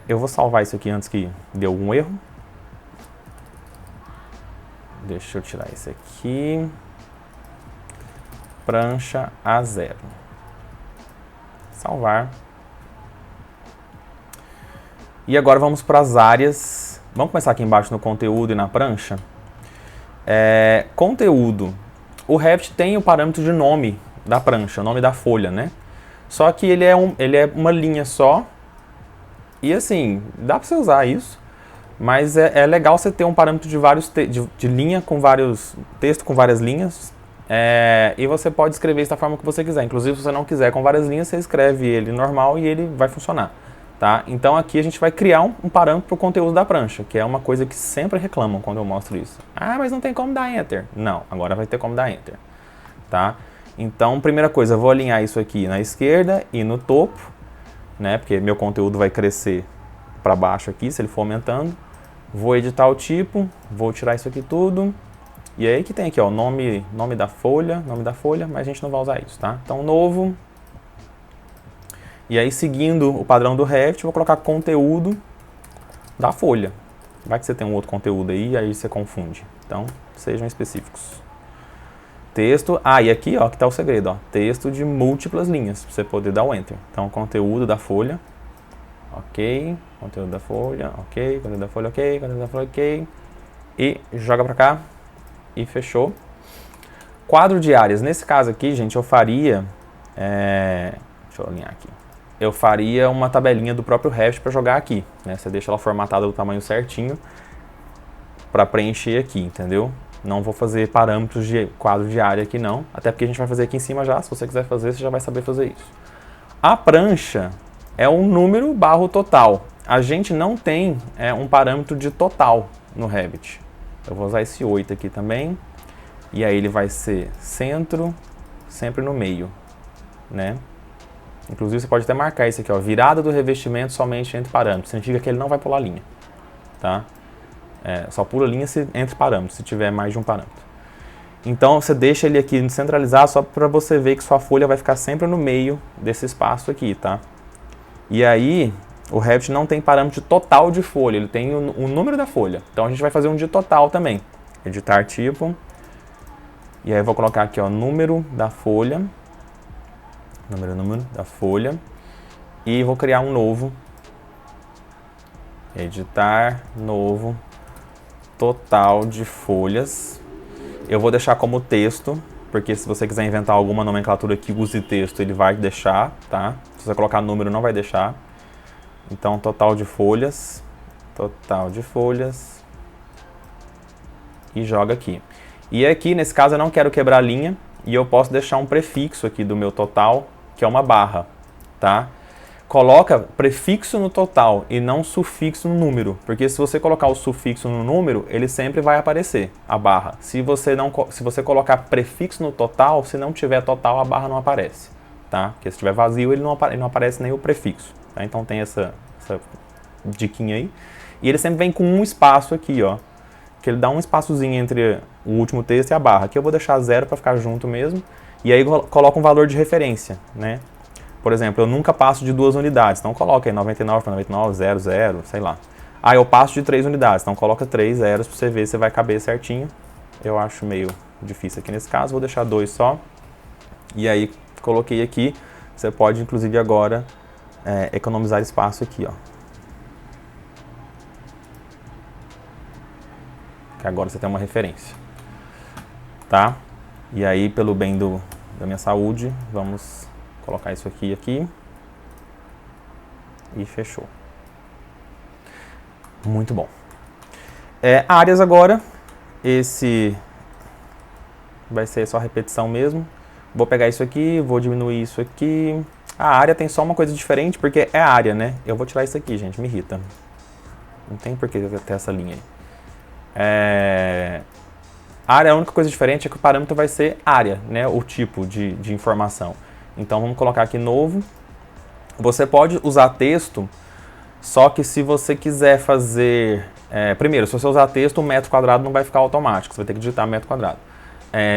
Speaker 1: Eu vou salvar isso aqui antes que dê algum erro. Deixa eu tirar esse aqui. Prancha A0. Salvar. E agora vamos para as áreas. Vamos começar aqui embaixo no conteúdo e na prancha. Conteúdo. O Revit tem o parâmetro de nome da prancha, o nome da folha, né? Só que ele é uma linha só. E assim, dá para você usar isso. Mas é legal você ter um parâmetro de linha com vários texto com várias linhas. E você pode escrever isso da forma que você quiser. Inclusive, se você não quiser com várias linhas, você escreve ele normal e ele vai funcionar. Tá? Então aqui a gente vai criar um parâmetro para o conteúdo da prancha, que é uma coisa que sempre reclamam quando eu mostro isso. Mas não tem como dar Enter. Não, agora vai ter como dar Enter. Tá? Então, primeira coisa, eu vou alinhar isso aqui na esquerda e no topo, né? Porque meu conteúdo vai crescer para baixo aqui, se ele for aumentando. Vou editar o tipo, vou tirar isso aqui tudo. E aí que tem aqui, ó, nome da folha, mas a gente não vai usar isso, tá? Então, novo. E aí, seguindo o padrão do Revit, vou colocar conteúdo da folha. Vai que você tem um outro conteúdo aí você confunde. Então, sejam específicos. Texto, e aqui, ó, que tá o segredo, ó. Texto de múltiplas linhas, para você poder dar o Enter. Então, conteúdo da folha. Ok. Conteúdo da folha, ok. Conteúdo da folha, ok. Conteúdo da folha, ok. E joga pra cá. E fechou. Quadro de áreas. Nesse caso aqui, gente, eu faria... deixa eu alinhar aqui. Eu faria uma tabelinha do próprio Revit para jogar aqui, né? Você deixa ela formatada do tamanho certinho para preencher aqui, entendeu? Não vou fazer parâmetros de quadro de área aqui não, até porque a gente vai fazer aqui em cima já. Se você quiser fazer, você já vai saber fazer isso. A prancha é um número barra o total. a gente não tem um parâmetro de total no Revit. Eu vou usar esse 8 aqui também. E aí ele vai ser centro, sempre no meio, né? Inclusive você pode até marcar isso aqui, ó, virada do revestimento somente entre parâmetros. Significa que ele não vai pular linha, tá? Só pula linha entre parâmetros, se tiver mais de um parâmetro. Então você deixa ele aqui centralizado só para você ver que sua folha vai ficar sempre no meio desse espaço aqui, tá? E aí o Revit não tem parâmetro total de folha, ele tem o número da folha. Então a gente vai fazer um de total também. Editar tipo. E aí eu vou colocar aqui, ó, número da folha. Número da folha. E vou criar um novo. Editar, novo. Total de folhas. Eu vou deixar como texto, porque se você quiser inventar alguma nomenclatura que use texto, ele vai deixar, tá? Se você colocar número, não vai deixar. Então, total de folhas. Total de folhas. E joga aqui. E aqui, nesse caso, eu não quero quebrar a linha. E eu posso deixar um prefixo aqui do meu total, que é uma barra, tá? Coloca prefixo no total e não sufixo no número. Porque se você colocar o sufixo no número, ele sempre vai aparecer, a barra. Se você colocar prefixo no total, se não tiver total, a barra não aparece, tá? Porque se estiver vazio, ele não aparece nem o prefixo. Tá? Então tem essa diquinha aí. E ele sempre vem com um espaço aqui, ó. Que ele dá um espaçozinho entre o último texto e a barra. Aqui eu vou deixar 0 para ficar junto mesmo. E aí coloca um valor de referência, né? Por exemplo, eu nunca passo de 2 unidades. Então coloca aí 99 para 99, 0, 0, sei lá. Ah, eu passo de 3 unidades. Então coloca 3 zeros para você ver se vai caber certinho. Eu acho meio difícil aqui nesse caso. Vou deixar 2 só. E aí coloquei aqui. Você pode, inclusive, agora economizar espaço aqui, ó. Que agora você tem uma referência, tá? E aí, pelo bem da minha saúde, vamos colocar isso aqui e fechou. Muito bom. Áreas agora, esse vai ser só repetição mesmo. Vou pegar isso aqui, vou diminuir isso aqui. A área tem só uma coisa diferente, porque é área, né? Eu vou tirar isso aqui, gente, me irrita. Não tem por que ter essa linha aí. Área, a única coisa diferente é que o parâmetro vai ser área, né? O tipo de informação. Então vamos colocar aqui novo. Você pode usar texto, só que se você quiser fazer... primeiro, se você usar texto, o metro quadrado não vai ficar automático, você vai ter que digitar metro quadrado.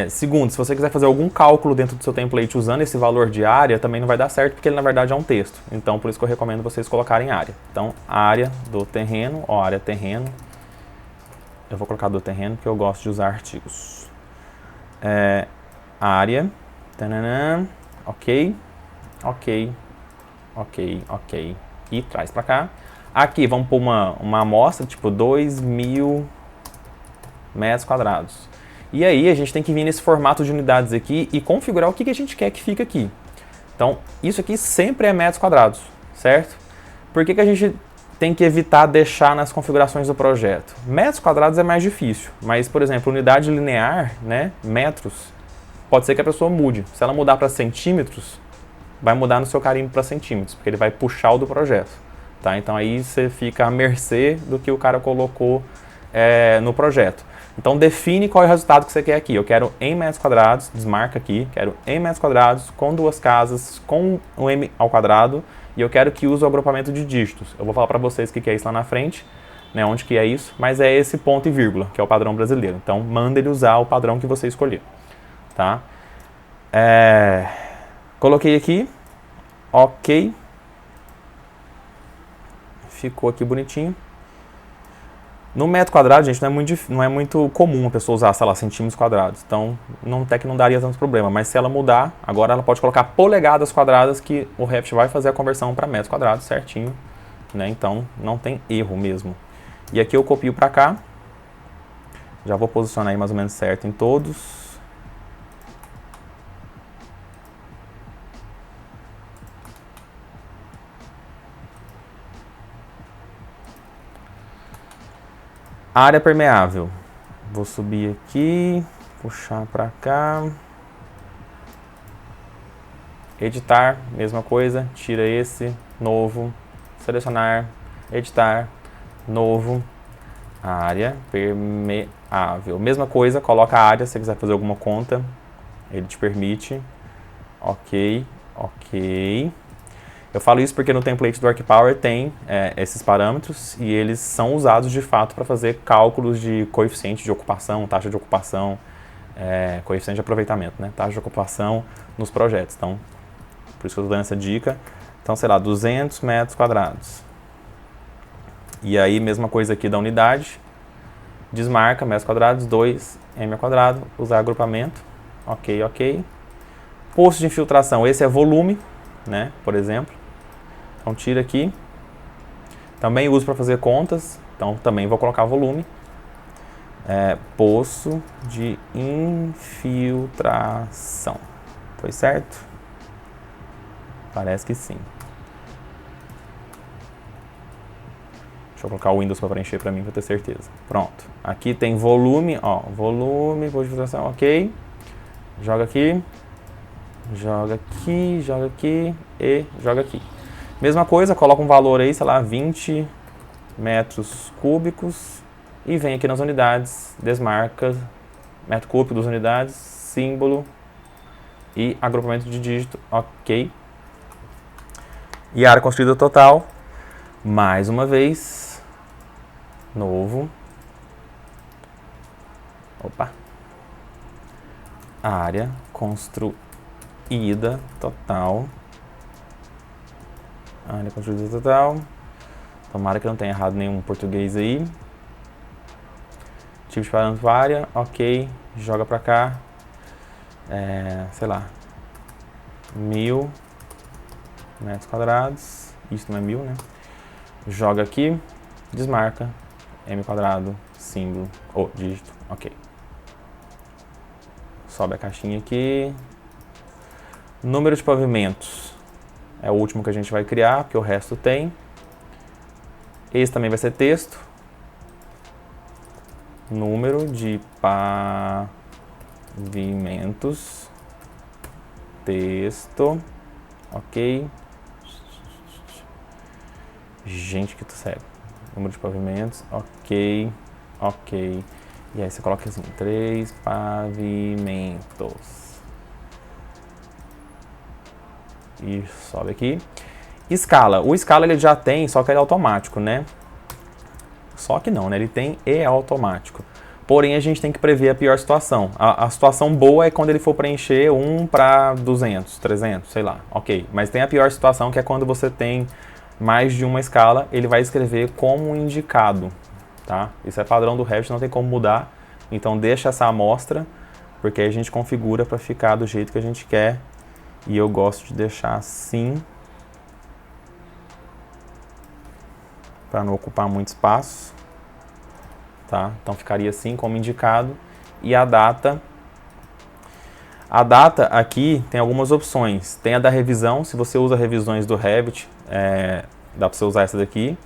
Speaker 1: Segundo, se você quiser fazer algum cálculo dentro do seu template usando esse valor de área, também não vai dar certo, porque ele na verdade é um texto. Então por isso que eu recomendo vocês colocarem área. Então, área do terreno, ó, área terreno. Eu vou colocar do terreno porque eu gosto de usar artigos. Área. Tananã, ok. E traz pra cá. Aqui vamos pôr uma amostra, tipo 2.000 metros quadrados. E aí a gente tem que vir nesse formato de unidades aqui e configurar o que a gente quer que fique aqui. Então, isso aqui sempre é metros quadrados, certo? Por que a gente tem que evitar deixar nas configurações do projeto? Metros quadrados é mais difícil, mas, por exemplo, unidade linear, né, metros, pode ser que a pessoa mude. Se ela mudar para centímetros, vai mudar no seu carimbo para centímetros, porque ele vai puxar o do projeto. Tá? Então aí você fica à mercê do que o cara colocou no projeto. Então define qual é o resultado que você quer aqui. Eu quero em metros quadrados, desmarca aqui, quero em metros quadrados, com 2 casas, com um m ao quadrado, e eu quero que use o agrupamento de dígitos. Eu vou falar para vocês o que é isso lá na frente, né, onde que é isso, mas é esse ponto e vírgula, que é o padrão brasileiro. Então manda ele usar o padrão que você escolher. Tá? Coloquei aqui, ok. Ficou aqui bonitinho. No metro quadrado, gente, não é muito comum a pessoa usar, sei lá, centímetros quadrados. Então, até que não daria tanto problema. Mas se ela mudar, agora ela pode colocar polegadas quadradas, que o Revit vai fazer a conversão para metros quadrados certinho. Né? Então, não tem erro mesmo. E aqui eu copio para cá. Já vou posicionar aí mais ou menos certo em todos. Área permeável. Vou subir aqui, puxar para cá. Editar, mesma coisa, tira esse, novo, selecionar. editar, novo, área permeável. Mesma coisa, coloca a área, se você quiser fazer alguma conta, ele te permite. Ok, ok. Eu falo isso porque no template do ArcPower tem esses parâmetros e eles são usados de fato para fazer cálculos de coeficiente de ocupação, taxa de ocupação, coeficiente de aproveitamento, né? Taxa de ocupação nos projetos. Então, por isso que eu estou dando essa dica. Então, sei lá, 200 metros quadrados. E aí, mesma coisa aqui da unidade. Desmarca, metros quadrados, 2 m ao quadrado, usar agrupamento. Ok, ok. Poço de infiltração, esse é volume, né? Por exemplo. Então, tira aqui. Também uso para fazer contas, então também vou colocar volume. Poço de infiltração. Foi certo? Parece que sim. Deixa eu colocar o Windows para preencher para mim, para ter certeza. Pronto. Aqui tem volume, ó. Volume, poço de infiltração, ok. Joga aqui. Joga aqui, joga aqui e joga aqui. Mesma coisa, coloca um valor aí, sei lá, 20 metros cúbicos e vem aqui nas unidades, desmarca, metro cúbico das unidades, símbolo e agrupamento de dígito, ok. E área construída total, mais uma vez, novo, área construída total. Área construída total. Tomara que não tenha errado nenhum português aí. Tipo de parâmetro área, ok. Joga pra cá. Sei lá. 1000 metros quadrados. Isso não é 1000, né? Joga aqui. Desmarca. M quadrado, símbolo, dígito, ok. Sobe a caixinha aqui. Número de pavimentos. É o último que a gente vai criar, porque o resto tem. Esse também vai ser texto. Número de pavimentos. Texto. Ok. Gente, que tô cego. Número de pavimentos. Ok. Ok. E aí você coloca assim, 3 pavimentos. E sobe aqui. Escala. O escala ele já tem, só que ele é automático, né? Só que não, né? Ele tem e é automático. Porém, a gente tem que prever a pior situação. A situação boa é quando ele for preencher 1 para 200, 300, sei lá. Ok. Mas tem a pior situação, que é quando você tem mais de uma escala, ele vai escrever como indicado, tá? Isso é padrão do Revit, não tem como mudar. Então, deixa essa amostra, porque aí a gente configura para ficar do jeito que a gente quer. E eu gosto de deixar assim, para não ocupar muito espaço, tá? Então ficaria assim como indicado. E a data aqui tem algumas opções. Tem a da revisão, se você usa revisões do Revit, dá para você usar essa daqui.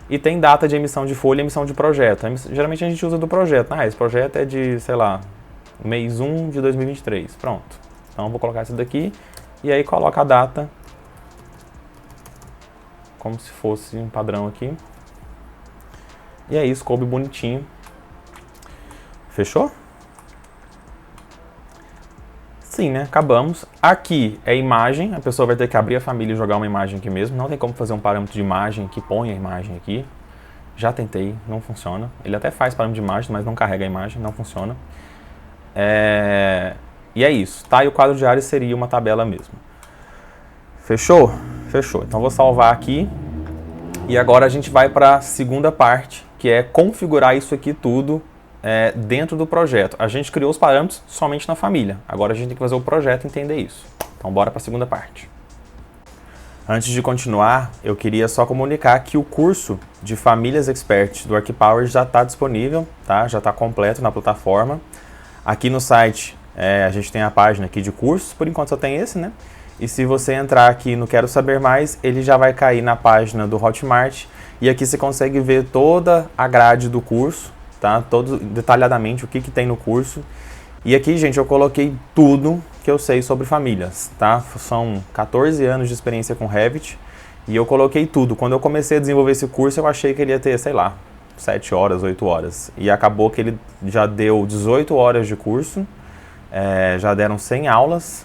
Speaker 1: E tem data de emissão de folha e emissão de projeto. Geralmente a gente usa do projeto. Esse projeto é de, sei lá, mês 1 de 2023. Pronto. Então eu vou colocar isso daqui. E aí coloca a data, como se fosse um padrão aqui. E é isso, coube bonitinho. Fechou? Sim, né? Acabamos. Aqui é imagem, a pessoa vai ter que abrir a família e jogar uma imagem aqui mesmo. Não tem como fazer um parâmetro de imagem que põe a imagem aqui. Já tentei, não funciona. Ele até faz parâmetro de imagem, mas não carrega a imagem, não funciona. E é isso, tá? E o quadro de áreas seria uma tabela mesmo. Fechou? Fechou. Então vou salvar aqui. E agora a gente vai para a segunda parte, que é configurar isso aqui tudo dentro do projeto. A gente criou os parâmetros somente na família. Agora a gente tem que fazer o projeto e entender isso. Então bora para a segunda parte. Antes de continuar, eu queria só comunicar que o curso de Famílias Expert do ArcPower já está disponível, tá? Já está completo na plataforma. Aqui no site a gente tem a página aqui de cursos, por enquanto só tem esse, né? E se você entrar aqui no Quero Saber Mais, ele já vai cair na página do Hotmart. E aqui você consegue ver toda a grade do curso, tá? Todo detalhadamente o que tem no curso. E aqui, gente, eu coloquei tudo que eu sei sobre famílias, tá? São 14 anos de experiência com Revit. E eu coloquei tudo. Quando eu comecei a desenvolver esse curso, eu achei que ele ia ter, sei lá, 7 horas, 8 horas. E acabou que ele já deu 18 horas de curso, já deram 100 aulas.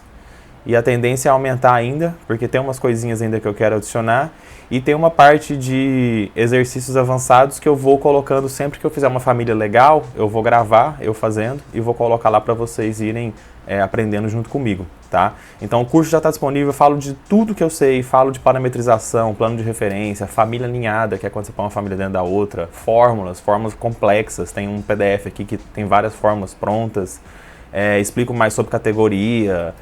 Speaker 1: E a tendência é aumentar ainda, porque tem umas coisinhas ainda que eu quero adicionar. E tem uma parte de exercícios avançados que eu vou colocando sempre que eu fizer uma família legal, eu vou gravar eu fazendo e vou colocar lá para vocês irem aprendendo junto comigo, tá? Então o curso já está disponível, eu falo de tudo que eu sei, falo de parametrização, plano de referência, família alinhada, que é quando você põe uma família dentro da outra, fórmulas complexas, tem um PDF aqui que tem várias fórmulas prontas, explico mais sobre categoria,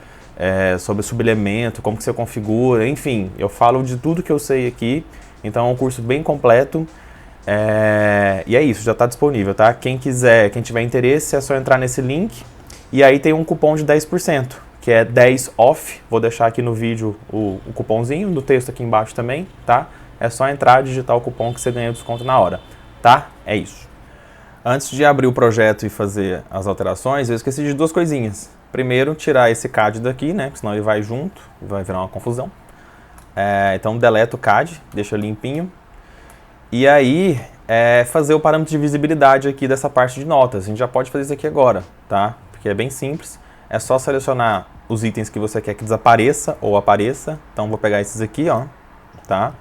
Speaker 1: sobre subelemento, como que você configura, enfim, eu falo de tudo que eu sei aqui, então é um curso bem completo, e é isso, já está disponível, tá? Quem tiver interesse, é só entrar nesse link, e aí tem um cupom de 10%, que é 10 off, vou deixar aqui no vídeo o cupomzinho, no texto aqui embaixo também, tá? É só entrar, digitar o cupom que você ganha desconto na hora, tá? É isso. Antes de abrir o projeto e fazer as alterações, eu esqueci de duas coisinhas. Primeiro, tirar esse CAD daqui, né? Senão ele vai junto, vai virar uma confusão. Então, deleta o CAD, deixa limpinho. E aí, fazer o parâmetro de visibilidade aqui dessa parte de notas. A gente já pode fazer isso aqui agora, tá? Porque é bem simples. É só selecionar os itens que você quer que desapareça ou apareça. Então, vou pegar esses aqui, ó, tá?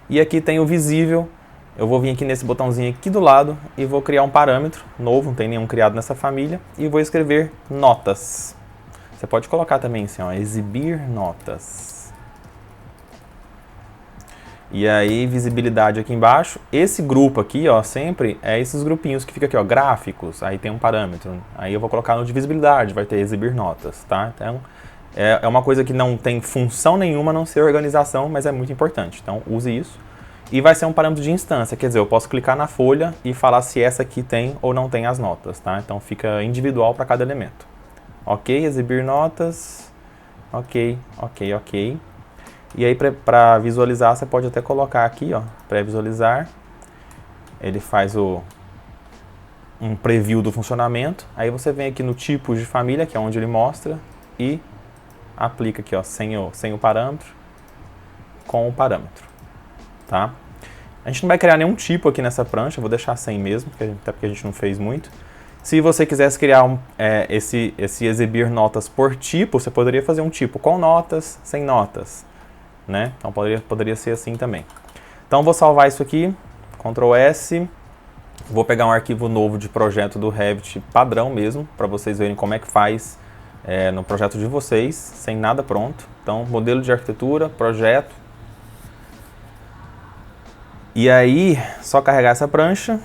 Speaker 1: E aqui tem o visível. Eu vou vir aqui nesse botãozinho aqui do lado e vou criar um parâmetro novo, não tem nenhum criado nessa família, e vou escrever notas. Você pode colocar também assim, ó, exibir notas. E aí, visibilidade aqui embaixo. Esse grupo aqui, ó, sempre é esses grupinhos que fica aqui, ó, gráficos, aí tem um parâmetro. Aí eu vou colocar no de visibilidade, vai ter exibir notas, tá? Então, é uma coisa que não tem função nenhuma a não ser organização, mas é muito importante. Então, use isso. E vai ser um parâmetro de instância, quer dizer, eu posso clicar na folha e falar se essa aqui tem ou não tem as notas, tá? Então fica individual para cada elemento. Ok, exibir notas. Ok, ok, ok. E aí para visualizar, você pode até colocar aqui, ó, pré-visualizar. Ele faz um preview do funcionamento. Aí você vem aqui no tipo de família, que é onde ele mostra, e aplica aqui, ó, sem o parâmetro, com o parâmetro, tá? A gente não vai criar nenhum tipo aqui nessa prancha, vou deixar sem mesmo, até porque a gente não fez muito. Se você quisesse criar esse exibir notas por tipo, você poderia fazer um tipo com notas, sem notas, né? Então poderia ser assim também. Então vou salvar isso aqui, Ctrl S, vou pegar um arquivo novo de projeto do Revit padrão mesmo, para vocês verem como é que faz no projeto de vocês, sem nada pronto. Então, modelo de arquitetura, projeto. E aí, só carregar essa prancha.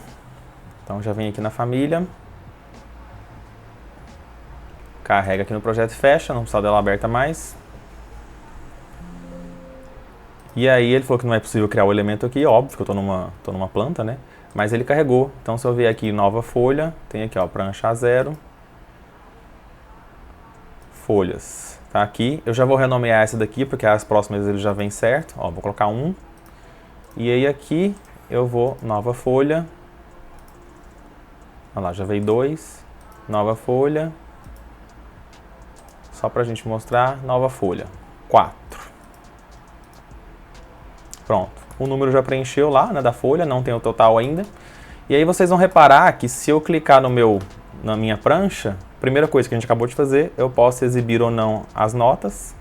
Speaker 1: Então já vem aqui na família. Carrega aqui no projeto e fecha, não precisa dela aberta mais. E aí ele falou que não é possível criar o elemento aqui, óbvio que eu tô numa planta, né? Mas ele carregou. Então se eu vier aqui nova folha, tem aqui, ó, prancha A0. Folhas. Tá aqui. Eu já vou renomear essa daqui, porque as próximas ele já vem certo. Ó, vou colocar 1. E aí aqui eu vou, nova folha. Olha lá, já veio 2. Nova folha. Só pra gente mostrar, nova folha. 4. Pronto. O número já preencheu lá, né, da folha, não tem o total ainda. E aí vocês vão reparar que se eu clicar na minha prancha, primeira coisa que a gente acabou de fazer, eu posso exibir ou não as notas,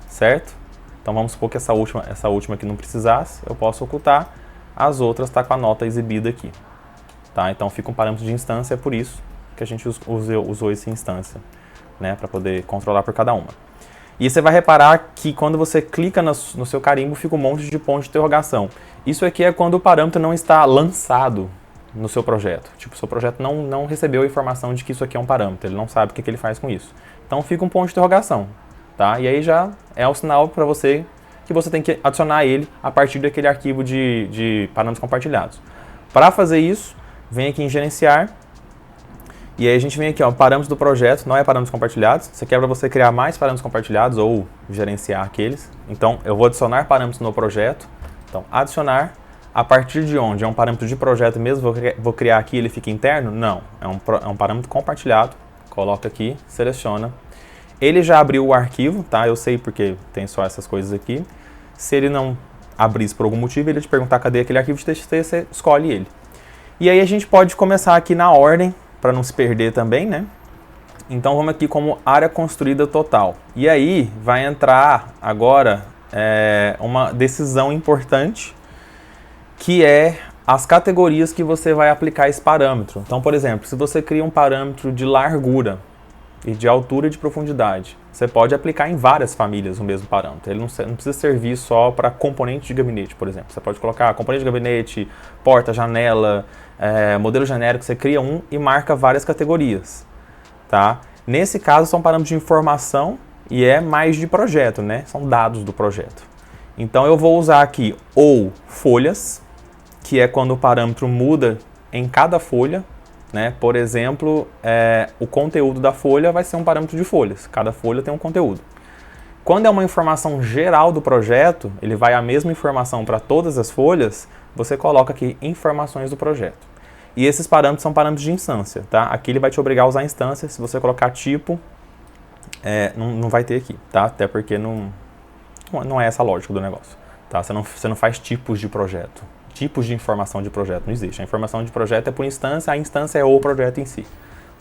Speaker 1: certo? Então vamos supor que essa última aqui não precisasse, eu posso ocultar, as outras tá com a nota exibida aqui. Tá? Então fica um parâmetro de instância, é por isso que a gente usou essa instância, né, para poder controlar por cada uma. E você vai reparar que quando você clica no seu carimbo, fica um monte de ponto de interrogação. Isso aqui é quando o parâmetro não está lançado no seu projeto. Tipo, o seu projeto não recebeu a informação de que isso aqui é um parâmetro, ele não sabe o que ele faz com isso. Então fica um ponto de interrogação. Tá? E aí já é o sinal para você que você tem que adicionar ele a partir daquele arquivo de parâmetros compartilhados. Para fazer isso, vem aqui em gerenciar, e aí a gente vem aqui, ó, parâmetros do projeto, não é parâmetros compartilhados, isso aqui é para você criar mais parâmetros compartilhados ou gerenciar aqueles. Então eu vou adicionar parâmetros no projeto, então adicionar, a partir de onde? É um parâmetro de projeto mesmo, vou criar aqui, ele fica interno? Não, é um parâmetro compartilhado, coloca aqui, seleciona. Ele já abriu o arquivo, tá? Eu sei porque tem só essas coisas aqui. Se ele não abrisse por algum motivo, ele te perguntar cadê aquele arquivo de TXT, você escolhe ele. E aí a gente pode começar aqui na ordem, para não se perder também, né? Então vamos aqui como área construída total. E aí vai entrar agora uma decisão importante, que é as categorias que você vai aplicar esse parâmetro. Então, por exemplo, se você cria um parâmetro de largura e de altura e de profundidade, você pode aplicar em várias famílias o mesmo parâmetro. Ele não precisa servir só para componente de gabinete, por exemplo. Você pode colocar componente de gabinete, porta, janela, modelo genérico, você cria um e marca várias categorias. Tá? Nesse caso, são parâmetros de informação e é mais de projeto, né? São dados do projeto. Então, eu vou usar aqui ou folhas, que é quando o parâmetro muda em cada folha, né? Por exemplo, o conteúdo da folha vai ser um parâmetro de folhas. Cada folha tem um conteúdo. Quando é uma informação geral do projeto, ele vai a mesma informação para todas as folhas, você coloca aqui informações do projeto. E esses parâmetros são parâmetros de instância, tá? Aqui ele vai te obrigar a usar instância. Se você colocar tipo, não vai ter aqui, tá? Até porque não é essa a lógica do negócio, tá? Você não faz tipos de projeto. Tipos de informação de projeto não existe. A informação de projeto é por instância, a instância é o projeto em si,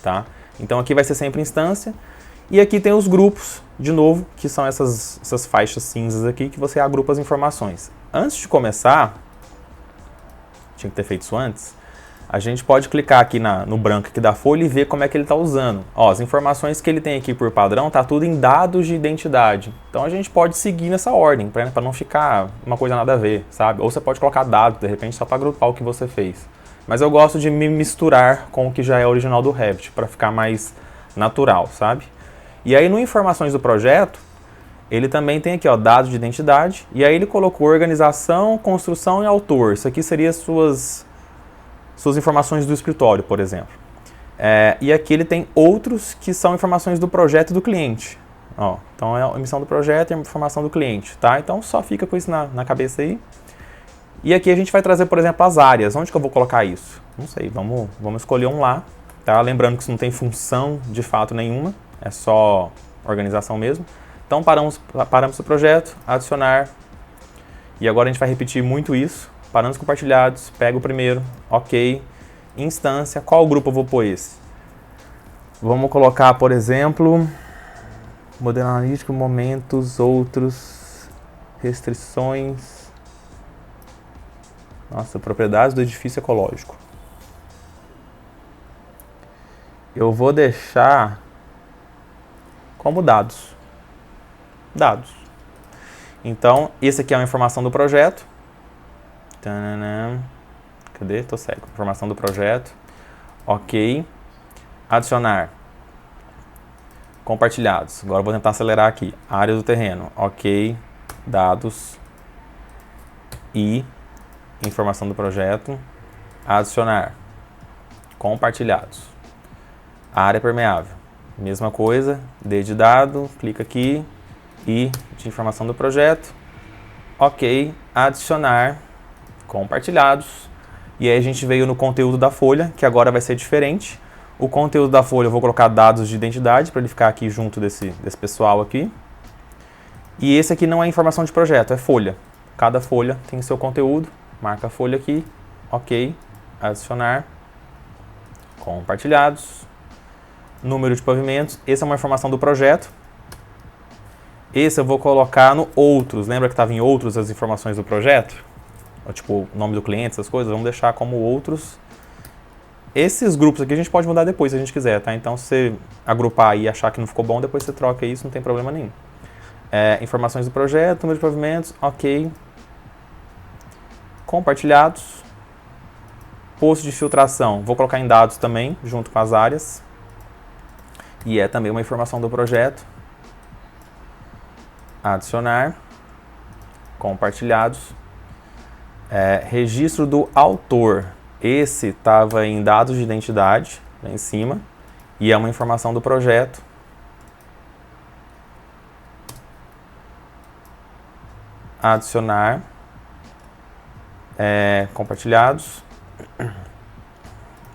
Speaker 1: tá? Então aqui vai ser sempre instância. E aqui tem os grupos, de novo, que são essas faixas cinzas aqui, que você agrupa as informações. Antes de começar, tinha que ter feito isso antes, a gente pode clicar aqui no branco aqui da folha e ver como é que ele está usando. Ó, as informações que ele tem aqui por padrão tá tudo em dados de identidade. Então a gente pode seguir nessa ordem, para não ficar uma coisa nada a ver, sabe? Ou você pode colocar dados, de repente, só para agrupar o que você fez. Mas eu gosto de me misturar com o que já é original do Revit, para ficar mais natural, sabe? E aí no informações do projeto, ele também tem aqui, ó, dados de identidade, e aí ele colocou organização, construção e autor. Isso aqui seria suas informações do escritório, por exemplo. E aqui ele tem outros que são informações do projeto e do cliente. Ó, então é a emissão do projeto e a informação do cliente, tá? Então só fica com isso na cabeça aí. E aqui a gente vai trazer, por exemplo, as áreas. Onde que eu vou colocar isso? Não sei, vamos escolher um lá, tá? Lembrando que isso não tem função de fato nenhuma, é só organização mesmo. Então paramos o projeto, adicionar, e agora a gente vai repetir muito isso. Parâmetros compartilhados, pega o primeiro, ok, instância, qual grupo eu vou pôr esse? Vamos colocar, por exemplo, modelo analítico, momentos, outros, restrições, nossa, propriedades do edifício ecológico. Eu vou deixar como dados. Dados. Então, esse aqui é uma informação do projeto. Cadê? Tô cego. Informação do projeto. Ok. Adicionar. Compartilhados. Agora eu vou tentar acelerar aqui. Área do terreno. Ok. Dados. E informação do projeto. Adicionar. Compartilhados. Área permeável. Mesma coisa. D de dado. Clica aqui. E de informação do projeto. Ok. Adicionar. Compartilhados. E aí a gente veio no conteúdo da folha, que agora vai ser diferente. O conteúdo da folha eu vou colocar dados de identidade, para ele ficar aqui junto desse pessoal aqui. E esse aqui não é informação de projeto, é folha. Cada folha tem seu conteúdo. Marca a folha aqui. Ok. Adicionar. Compartilhados. Número de pavimentos. Essa é uma informação do projeto. Esse eu vou colocar no outros. Lembra que estava em outros as informações do projeto? Tipo, nome do cliente, essas coisas, vamos deixar como outros. Esses grupos aqui a gente pode mudar depois se a gente quiser, tá? Então, se você agrupar e achar que não ficou bom, depois você troca isso, não tem problema nenhum. Informações do projeto, número de pavimentos, ok. Compartilhados. Posto de filtração, vou colocar em dados também, junto com as áreas. E é também uma informação do projeto. Adicionar. Compartilhados. Registro do autor. Esse estava em dados de identidade, lá em cima, e é uma informação do projeto. Adicionar. Compartilhados.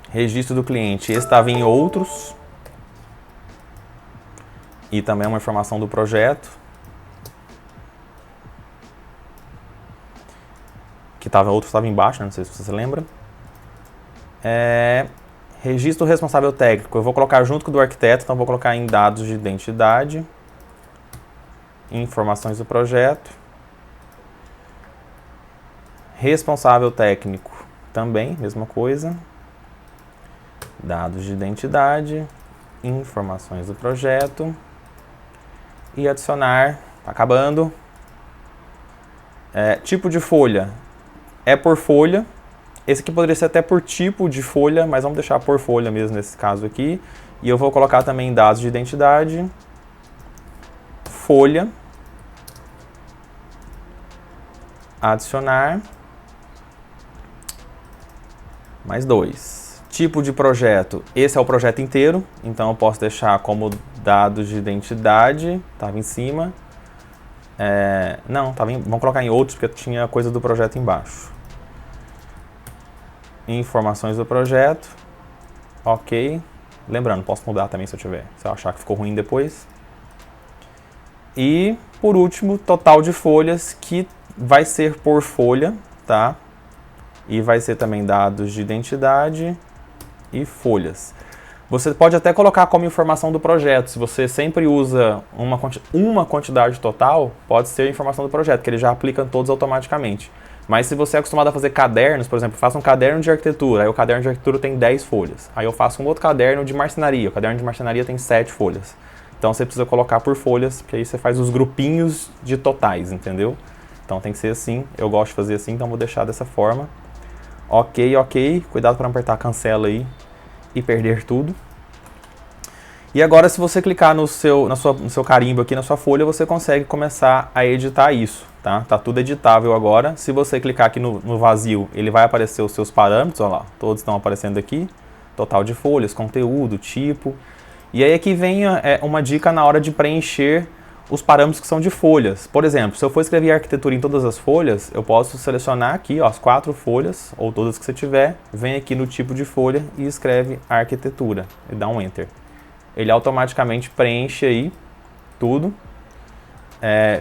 Speaker 1: Registro do cliente. Esse estava em outros, e também é uma informação do projeto. que outro estava embaixo, né? Não sei se você se lembra. Registro responsável técnico, eu vou colocar junto com o do arquiteto, então vou colocar em dados de identidade, informações do projeto. Responsável técnico, também, mesma coisa. Dados de identidade, informações do projeto. E adicionar, tá acabando. Tipo de folha, é por folha. Esse aqui poderia ser até por tipo de folha, mas vamos deixar por folha mesmo nesse caso aqui. E eu vou colocar também dados de identidade, folha, adicionar, mais 2. Tipo de projeto, esse é o projeto inteiro, então eu posso deixar como dados de identidade, estava em cima. Não, vamos colocar em outros, porque tinha coisa do projeto embaixo. Informações do projeto, ok. Lembrando, posso mudar também se eu tiver, se eu achar que ficou ruim depois. E, por último, total de folhas, que vai ser por folha, tá? E vai ser também dados de identidade e folhas. Você pode até colocar como informação do projeto. Se você sempre usa uma quantidade total, pode ser a informação do projeto, que ele já aplica todos automaticamente. Mas se você é acostumado a fazer cadernos, por exemplo, faça um caderno de arquitetura, aí o caderno de arquitetura tem 10 folhas. Aí eu faço um outro caderno de marcenaria, o caderno de marcenaria tem 7 folhas. Então você precisa colocar por folhas, porque aí você faz os grupinhos de totais, entendeu? Então tem que ser assim, eu gosto de fazer assim, então vou deixar dessa forma. Ok, ok, cuidado para não apertar cancela aí e perder tudo. E agora, se você clicar no seu carimbo aqui na sua folha, você consegue começar a editar isso, tá? Tá tudo editável agora. Se você clicar aqui no vazio, ele vai aparecer os seus parâmetros, olha lá, todos estão aparecendo aqui. Total de folhas, conteúdo, tipo. E aí aqui vem uma dica na hora de preencher os parâmetros que são de folhas. Por exemplo, se eu for escrever arquitetura em todas as folhas, eu posso selecionar aqui, ó, as 4 folhas, ou todas que você tiver, vem aqui no tipo de folha e escreve arquitetura, e dá um Enter. Ele automaticamente preenche aí tudo.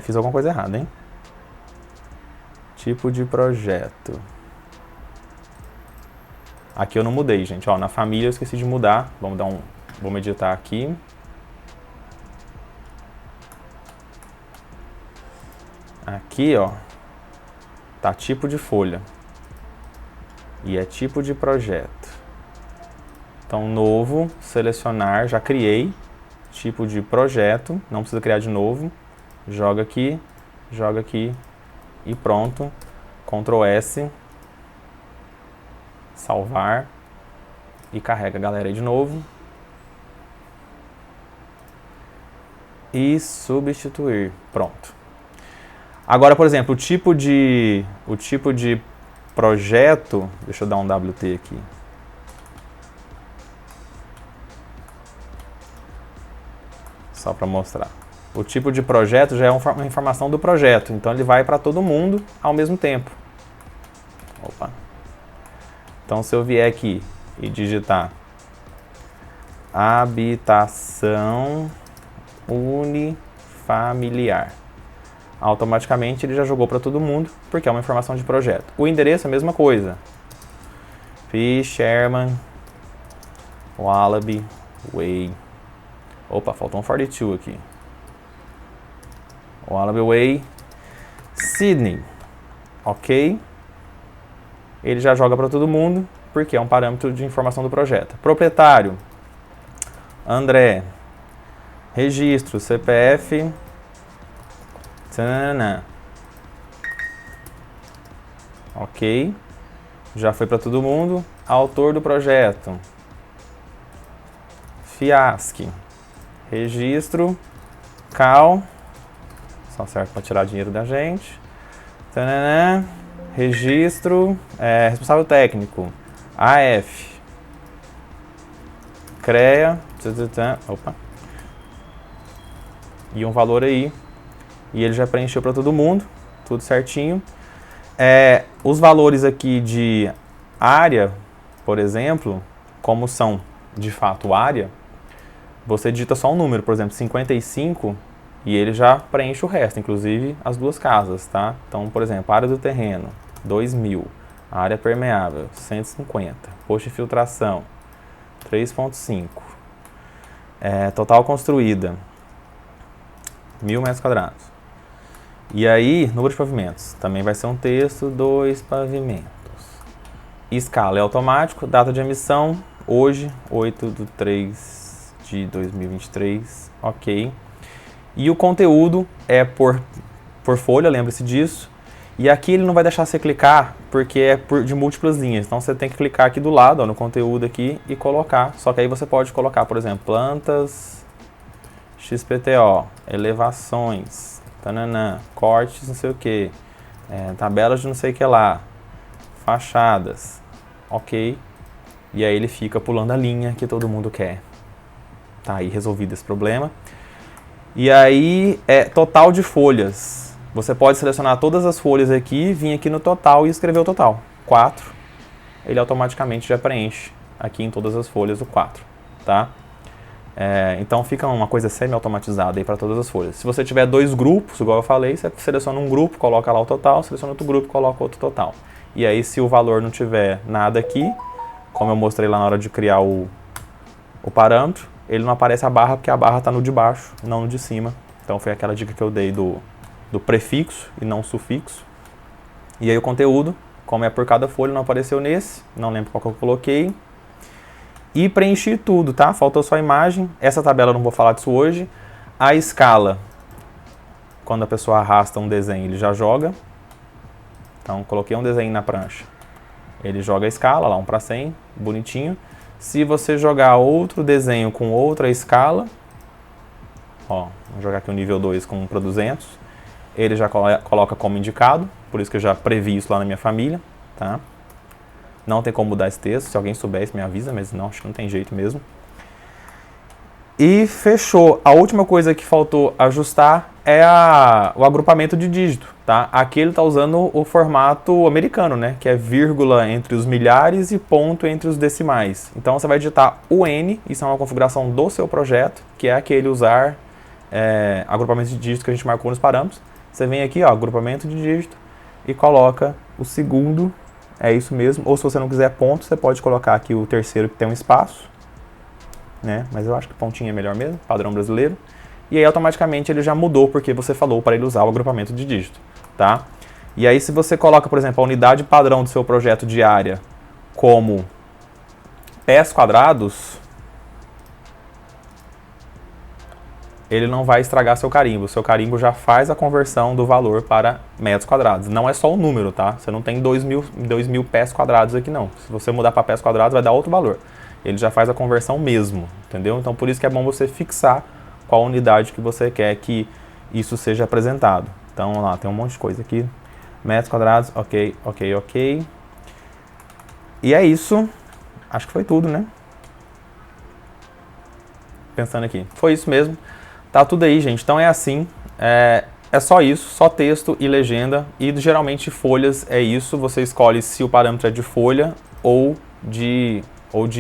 Speaker 1: Fiz alguma coisa errada, hein? Tipo de projeto. Aqui eu não mudei, gente. Ó, na família eu esqueci de mudar. Vamos editar aqui. Aqui, ó, tá tipo de folha. E é tipo de projeto. Então, novo, selecionar, já criei. Tipo de projeto, não precisa criar de novo. Joga aqui e pronto. Ctrl S. Salvar. E carrega a galera aí de novo. E substituir. Pronto. Agora, por exemplo, o tipo de projeto, deixa eu dar um WT aqui. Só para mostrar. O tipo de projeto já é uma informação do projeto, então ele vai para todo mundo ao mesmo tempo. Opa. Então, se eu vier aqui e digitar habitação unifamiliar, automaticamente ele já jogou para todo mundo, porque é uma informação de projeto. O endereço é a mesma coisa. P. Sherman, Wallaby Way. Opa, faltou um 42 aqui. Wallaby Way, Sydney. Ok. Ele já joga para todo mundo, porque é um parâmetro de informação do projeto. Proprietário, André. Registro, CPF. Tchananã. Ok. Já foi para todo mundo. Autor do projeto. Fiaschi. Registro. Cal. Só serve para tirar dinheiro da gente. Tchananã. Registro. Responsável técnico. AF. CREA. Opa. E um valor aí. E ele já preencheu para todo mundo. Tudo certinho. Os valores aqui de área, por exemplo, como são de fato área, você digita só um número, por exemplo, 55, e ele já preenche o resto, inclusive as duas casas, tá? Então, por exemplo, área do terreno, 2.000. Área permeável, 150. Posto de filtração, 3,5. Total construída, 1.000 metros quadrados. E aí, número de pavimentos. Também vai ser um texto, 2 pavimentos. Escala é automático, data de emissão, hoje, 8/3/2023, ok. E o conteúdo é por folha, lembre-se disso. E aqui ele não vai deixar você clicar, porque é de múltiplas linhas. Então você tem que clicar aqui do lado, ó, no conteúdo aqui, e colocar. Só que aí você pode colocar, por exemplo, plantas, XPTO, elevações, tananã, cortes, não sei o que, tabelas de não sei o que lá, fachadas, ok. E aí ele fica pulando a linha que todo mundo quer. Tá aí resolvido esse problema. E aí, total de folhas. Você pode selecionar todas as folhas aqui, vir aqui no total e escrever o total. 4. Ele automaticamente já preenche aqui em todas as folhas o 4, tá? Então fica uma coisa semi-automatizada aí para todas as folhas. Se você tiver 2 grupos, igual eu falei, você seleciona um grupo, coloca lá o total, seleciona outro grupo, coloca outro total. E aí, se o valor não tiver nada aqui, como eu mostrei lá na hora de criar o parâmetro, ele não aparece a barra porque a barra está no de baixo, não no de cima. Então foi aquela dica que eu dei do prefixo e não sufixo. E aí o conteúdo, como é por cada folha, não apareceu nesse, não lembro qual que eu coloquei. E preenchi tudo, tá? Faltou só a imagem. Essa tabela eu não vou falar disso hoje. A escala, quando a pessoa arrasta um desenho, ele já joga. Então coloquei um desenho na prancha, ele joga a escala, lá 1/100, bonitinho. Se você jogar outro desenho com outra escala, ó, vou jogar aqui o nível 2 com para 200, ele já coloca como indicado, por isso que eu já previ isso lá na minha família, tá? Não tem como mudar esse texto, se alguém souber isso me avisa, mas não, acho que não tem jeito mesmo. E fechou. A última coisa que faltou ajustar é o agrupamento de dígito, tá? Aqui ele está usando o formato americano, né? Que é vírgula entre os milhares e ponto entre os decimais. Então você vai digitar o N, isso é uma configuração do seu projeto, que é aquele usar agrupamento de dígito que a gente marcou nos parâmetros. Você vem aqui, ó, agrupamento de dígito, e coloca o segundo, é isso mesmo. Ou se você não quiser ponto, você pode colocar aqui o terceiro que tem um espaço, né? Mas eu acho que pontinho é melhor mesmo, padrão brasileiro. E aí automaticamente ele já mudou porque você falou para ele usar o agrupamento de dígito, tá? E aí se você coloca, por exemplo, a unidade padrão do seu projeto de área como pés quadrados, ele não vai estragar seu carimbo. Seu carimbo já faz a conversão do valor para metros quadrados. Não é só o número, tá? Você não tem 2.000 pés quadrados aqui, não. Se você mudar para pés quadrados, vai dar outro valor. Ele já faz a conversão mesmo, entendeu? Então, por isso que é bom você fixar qual unidade que você quer que isso seja apresentado. Então, lá, tem um monte de coisa aqui. Metros quadrados, ok, ok, ok. E é isso. Acho que foi tudo, né? Pensando aqui. Foi isso mesmo. Tá tudo aí, gente. Então é assim. É só isso, só texto e legenda. E geralmente folhas é isso. Você escolhe se o parâmetro é de folha ou de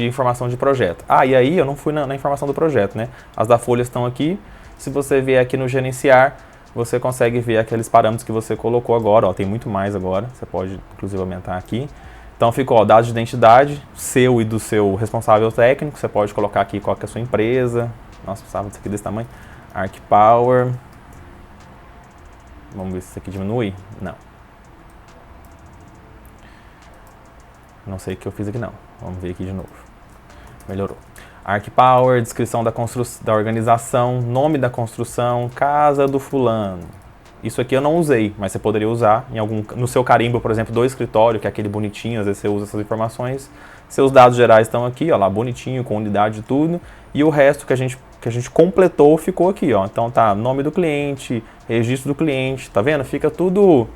Speaker 1: informação de projeto. Ah, e aí eu não fui na informação do projeto, né? As da folha estão aqui. Se você vier aqui no gerenciar, você consegue ver aqueles parâmetros que você colocou agora. Ó, tem muito mais agora. Você pode, inclusive, aumentar aqui. Então ficou, ó, dados de identidade, seu e do seu responsável técnico. Você pode colocar aqui qual que é a sua empresa. Nossa, precisava disso aqui desse tamanho. ArcPower. Vamos ver se isso aqui diminui. Não. Não sei o que eu fiz aqui não. Vamos ver aqui de novo. Melhorou. ArcPower, descrição da organização, nome da construção, casa do fulano. Isso aqui eu não usei, mas você poderia usar no seu carimbo, por exemplo, do escritório, que é aquele bonitinho, às vezes você usa essas informações. Seus dados gerais estão aqui, ó, lá bonitinho, com unidade e tudo. E o resto que a gente completou ficou aqui, ó. Então tá nome do cliente, registro do cliente, tá vendo? Fica tudo...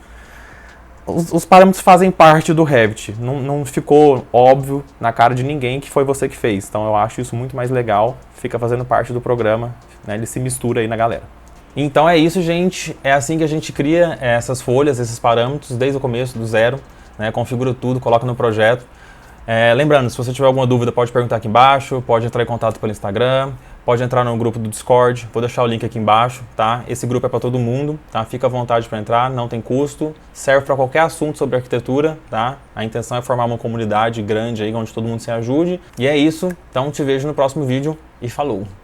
Speaker 1: Os parâmetros fazem parte do Revit, não ficou óbvio na cara de ninguém que foi você que fez. Então eu acho isso muito mais legal, fica fazendo parte do programa, né? Ele se mistura aí na galera. Então é isso, gente, é assim que a gente cria essas folhas, esses parâmetros desde o começo, do zero, né? Configura tudo, coloca no projeto. Lembrando, se você tiver alguma dúvida pode perguntar aqui embaixo, pode entrar em contato pelo Instagram, pode entrar no grupo do Discord, vou deixar o link aqui embaixo, tá? Esse grupo é para todo mundo, tá? Fica à vontade para entrar, não tem custo, serve para qualquer assunto sobre arquitetura, tá? A intenção é formar uma comunidade grande aí, onde todo mundo se ajude. E é isso, então te vejo no próximo vídeo e falou!